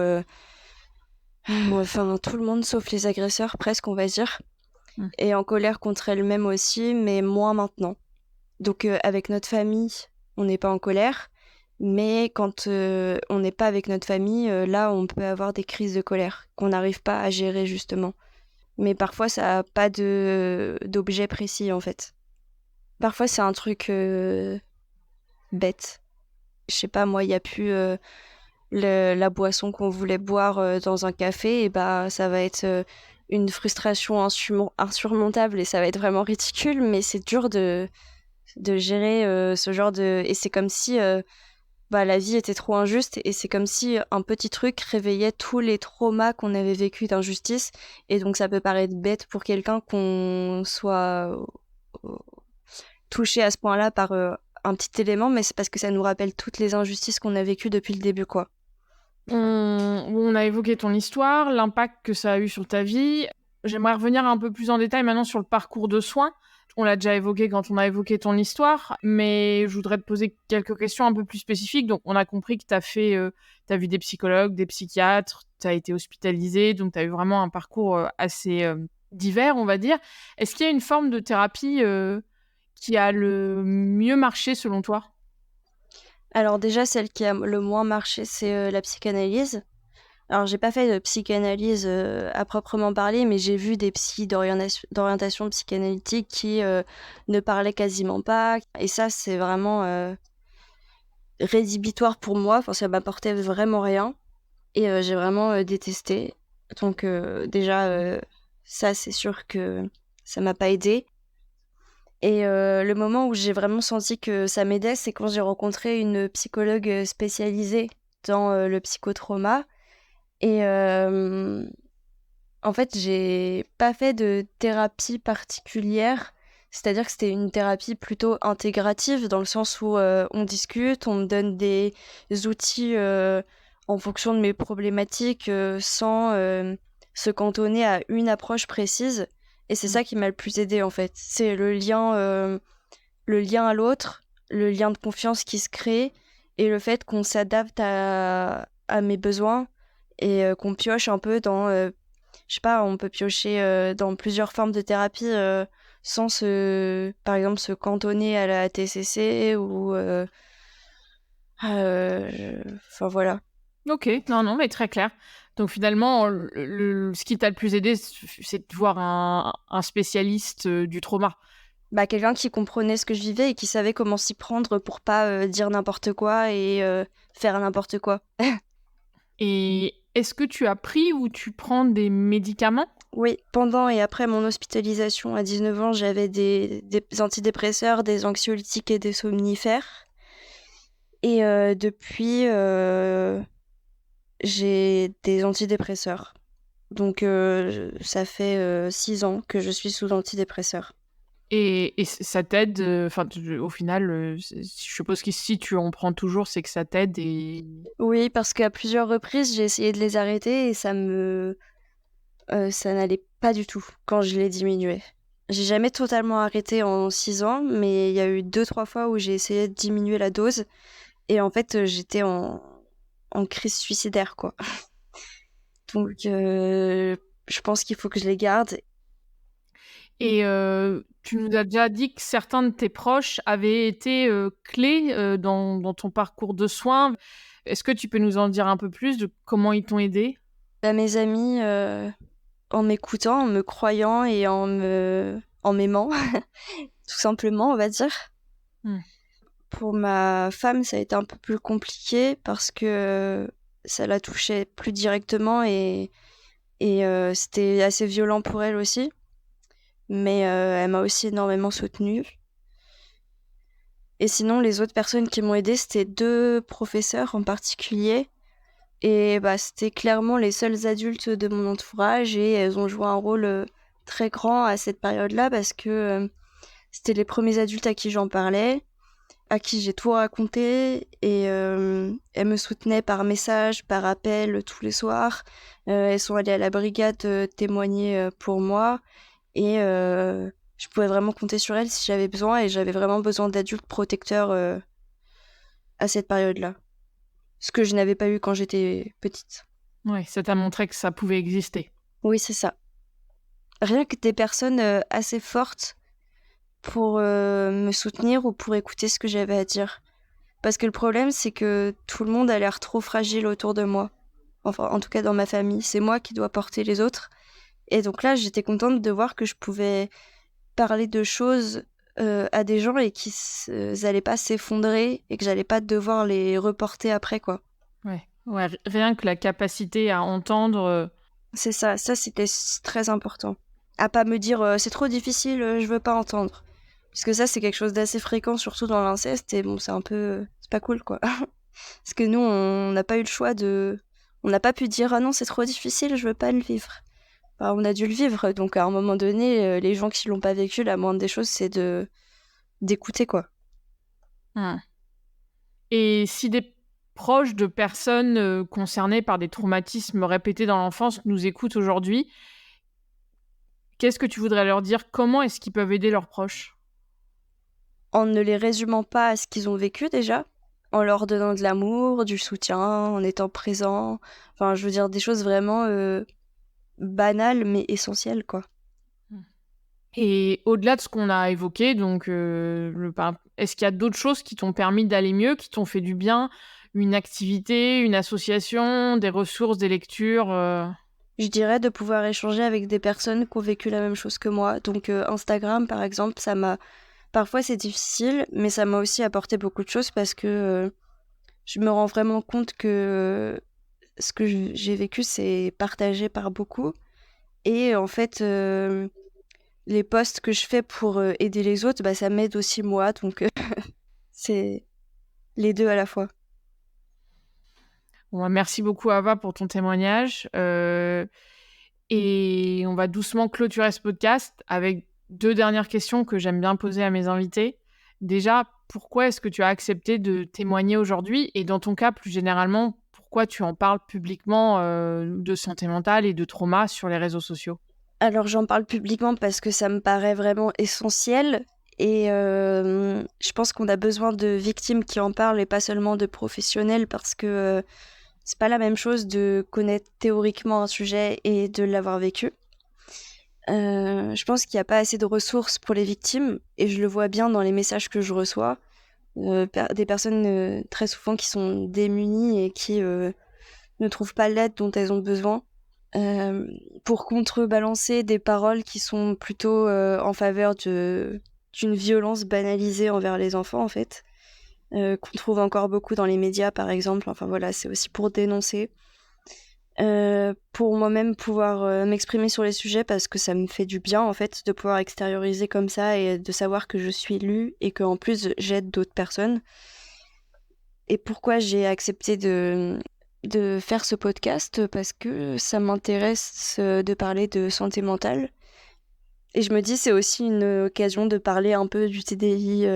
enfin tout le monde sauf les agresseurs presque, on va dire, Mmh. est en colère contre elles-mêmes aussi, mais moins maintenant. Donc avec notre famille, on n'est pas en colère, mais quand, on n'est pas avec notre famille, là, on peut avoir des crises de colère qu'on n'arrive pas à gérer justement. Mais parfois ça a pas d'objet précis, en fait. Parfois c'est un truc, bête. Je sais pas moi, il y a plus, le la boisson qu'on voulait boire, dans un café et bah, ça va être, une frustration insurmontable et ça va être vraiment ridicule, mais c'est dur de gérer, ce genre de et c'est comme si, bah, la vie était trop injuste et c'est comme si un petit truc réveillait tous les traumas qu'on avait vécus d'injustice et donc ça peut paraître bête pour quelqu'un qu'on soit, touché à ce point-là par, un petit élément, mais c'est parce que ça nous rappelle toutes les injustices qu'on a vécues depuis le début, quoi. On a évoqué ton histoire, l'impact que ça a eu sur ta vie. J'aimerais revenir un peu plus en détail maintenant sur le parcours de soins. On l'a déjà évoqué quand on a évoqué ton histoire, mais je voudrais te poser quelques questions un peu plus spécifiques. Donc, on a compris que tu as vu des psychologues, des psychiatres, tu as été hospitalisé, donc tu as eu vraiment un parcours assez divers, on va dire. Est-ce qu'il y a une forme de thérapie qui a le mieux marché selon toi? Alors déjà, celle qui a le moins marché, c'est, la psychanalyse. Alors j'ai pas fait de psychanalyse, à proprement parler, mais j'ai vu des psys d'orientation psychanalytique qui, ne parlaient quasiment pas et ça, c'est vraiment, rédhibitoire pour moi. Enfin, ça m'apportait vraiment rien et j'ai vraiment, détesté. Donc déjà, ça, c'est sûr que ça m'a pas aidée et le moment où j'ai vraiment senti que ça m'aidait, c'est quand j'ai rencontré une psychologue, spécialisée dans, le psychotrauma et en fait, j'ai pas fait de thérapie particulière. C'est-à-dire que c'était une thérapie plutôt intégrative dans le sens où, on discute, on me donne des outils, en fonction de mes problématiques, sans, se cantonner à une approche précise et c'est ça qui m'a le plus aidée, en fait. C'est le lien à l'autre, le lien de confiance qui se crée et le fait qu'on s'adapte à mes besoins et qu'on pioche un peu dans, je sais pas, on peut piocher, dans plusieurs formes de thérapie, sans par exemple, se cantonner à la TCC ou, enfin voilà. OK, non, non, mais très clair. Donc finalement, ce qui t'a le plus aidé, c'est de voir un spécialiste, du trauma. Bah, quelqu'un qui comprenait ce que je vivais et qui savait comment s'y prendre pour pas, dire n'importe quoi et faire n'importe quoi. Et est-ce que tu as pris ou tu prends des médicaments? Oui, pendant et après mon hospitalisation à 19 ans, j'avais des antidépresseurs, des anxiolytiques et des somnifères et depuis, j'ai des antidépresseurs. Donc ça fait 6 ans que je suis sous antidépresseurs. Et ça t'aide, enfin, au final, je suppose que si tu en prends toujours, c'est que ça t'aide et Oui, parce qu'à plusieurs reprises, j'ai essayé de les arrêter et ça n'allait pas du tout quand je les diminuais. J'ai jamais totalement arrêté en 6 ans, mais il y a eu 2-3 fois où j'ai essayé de diminuer la dose et en fait, j'étais en crise suicidaire, quoi. Donc je pense qu'il faut que je les garde. et tu nous as déjà dit que certains de tes proches avaient été, clés, dans ton parcours de soins. Est-ce que tu peux nous en dire un peu plus de comment ils t'ont aidé? À mes amis, en m'écoutant, en me croyant et en m'aimant, tout simplement, on va dire. Mmh. Pour ma femme, ça a été un peu plus compliqué parce que ça la touchait plus directement et c'était assez violent pour elle aussi. Mais elle m'a aussi énormément soutenue. Et sinon, les autres personnes qui m'ont aidée, c'était 2 professeurs en particulier. Et bah, c'était clairement les seuls adultes de mon entourage et elles ont joué un rôle très grand à cette période-là parce que c'était les premiers adultes à qui j'en parlais, à qui j'ai tout raconté et elles me soutenaient par message, par appel tous les soirs. Elles sont allées à la brigade témoigner pour moi et je pouvais vraiment compter sur elles si j'avais besoin et j'avais vraiment besoin d'adultes protecteurs à cette période-là. Ce que je n'avais pas eu quand j'étais petite. Ouais, ça t'a montré que ça pouvait exister. Oui, c'est ça. Rien que des personnes assez fortes pour me soutenir ou pour écouter ce que j'avais à dire. Parce que le problème, c'est que tout le monde a l'air trop fragile autour de moi. Enfin, en tout cas dans ma famille. C'est moi qui dois porter les autres. Et donc là, j'étais contente de voir que je pouvais parler de choses à des gens et qu'ils n'allaient pas s'effondrer et que j'allais pas devoir les reporter après, quoi. Ouais, ouais, rien que la capacité à entendre, C'est ça, c'était très important. À pas me dire c'est trop difficile, je veux pas entendre. Parce que ça, c'est quelque chose d'assez fréquent, surtout dans l'inceste, et bon, c'est un peu. C'est pas cool, quoi. Parce que nous, on n'a pas eu le choix de. On n'a pas pu dire ah non, c'est trop difficile, je veux pas le vivre. Enfin, on a dû le vivre, donc à un moment donné, les gens qui l'ont pas vécu, la moindre des choses, c'est d'écouter, quoi. mmh. Et si des proches de personnes, concernées par des traumatismes répétés dans l'enfance nous écoutent aujourd'hui, qu'est-ce que tu voudrais leur dire? Comment est-ce qu'ils peuvent aider leurs proches? En ne les résumant pas à ce qu'ils ont vécu déjà, en leur donnant de l'amour, du soutien, en étant présent. Enfin, je veux dire des choses vraiment banales mais essentielles, quoi. Mmh. Et au-delà de ce qu'on a évoqué, donc est-ce qu'il y a d'autres choses qui t'ont permis d'aller mieux, qui t'ont fait du bien? Une activité, une association, des ressources, des lectures, Je dirais de pouvoir échanger avec des personnes qui ont vécu la même chose que moi. Donc Instagram, par exemple, ça m'a... Parfois c'est difficile, mais ça m'a aussi apporté beaucoup de choses parce que je me rends vraiment compte que ce que j'ai vécu, c'est partagé par beaucoup. Et en fait, les posts que je fais pour aider les autres, bah, ça m'aide aussi moi. Donc c'est les deux à la fois. bon, bah, merci beaucoup Ava pour ton témoignage, et on va doucement clôturer ce podcast avec 2 dernières questions que j'aime bien poser à mes invités. Déjà, pourquoi est-ce que tu as accepté de témoigner aujourd'hui? Et dans ton cas, plus généralement, pourquoi tu en parles publiquement, de santé mentale et de trauma sur les réseaux sociaux? Alors j'en parle publiquement parce que ça me paraît vraiment essentiel et je pense qu'on a besoin de victimes qui en parlent et pas seulement de professionnels parce que c'est pas la même chose de connaître théoriquement un sujet et de l'avoir vécu. Je pense qu'il n'y a pas assez de ressources pour les victimes et je le vois bien dans les messages que je reçois. Des personnes très souvent qui sont démunies et qui ne trouvent pas l'aide dont elles ont besoin. Pour contrebalancer des paroles qui sont plutôt en faveur d'une violence banalisée envers les enfants, en fait, qu'on trouve encore beaucoup dans les médias, par exemple. Enfin voilà, c'est aussi pour dénoncer. Pour moi-même pouvoir m'exprimer sur les sujets parce que ça me fait du bien, en fait, de pouvoir extérioriser comme ça et de savoir que je suis lue et qu'en plus, j'aide d'autres personnes. Et pourquoi j'ai accepté de faire ce podcast parce que ça m'intéresse de parler de santé mentale. Et je me dis, c'est aussi une occasion de parler un peu du TDI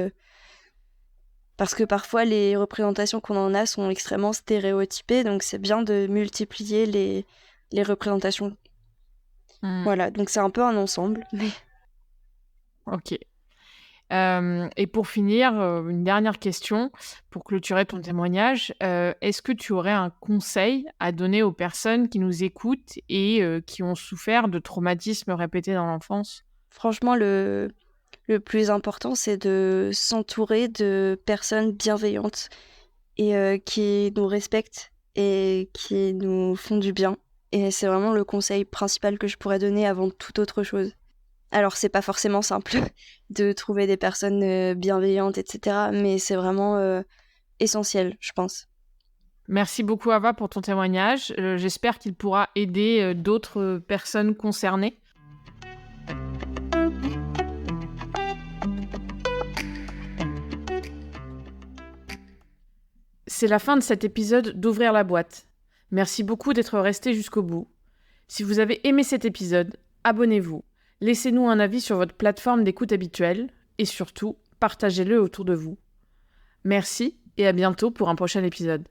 parce que parfois les représentations qu'on en a sont extrêmement stéréotypées, donc c'est bien de multiplier les représentations. Voilà, donc c'est un peu un ensemble. Mais... Ok. Et pour finir, une dernière question pour clôturer ton témoignage. Est-ce que tu aurais un conseil à donner aux personnes qui nous écoutent et qui ont souffert de traumatismes répétés dans l'enfance? Franchement, le plus important, c'est de s'entourer de personnes bienveillantes et qui nous respectent et qui nous font du bien. Et c'est vraiment le conseil principal que je pourrais donner avant toute autre chose. Alors, c'est pas forcément simple de trouver des personnes bienveillantes, etc. Mais c'est vraiment essentiel, je pense. Merci beaucoup, Ava, pour ton témoignage. J'espère qu'il pourra aider d'autres personnes concernées. C'est la fin de cet épisode d'Ouvrir la boîte. Merci beaucoup d'être resté jusqu'au bout. Si vous avez aimé cet épisode, abonnez-vous, laissez-nous un avis sur votre plateforme d'écoute habituelle et surtout, partagez-le autour de vous. Merci et à bientôt pour un prochain épisode.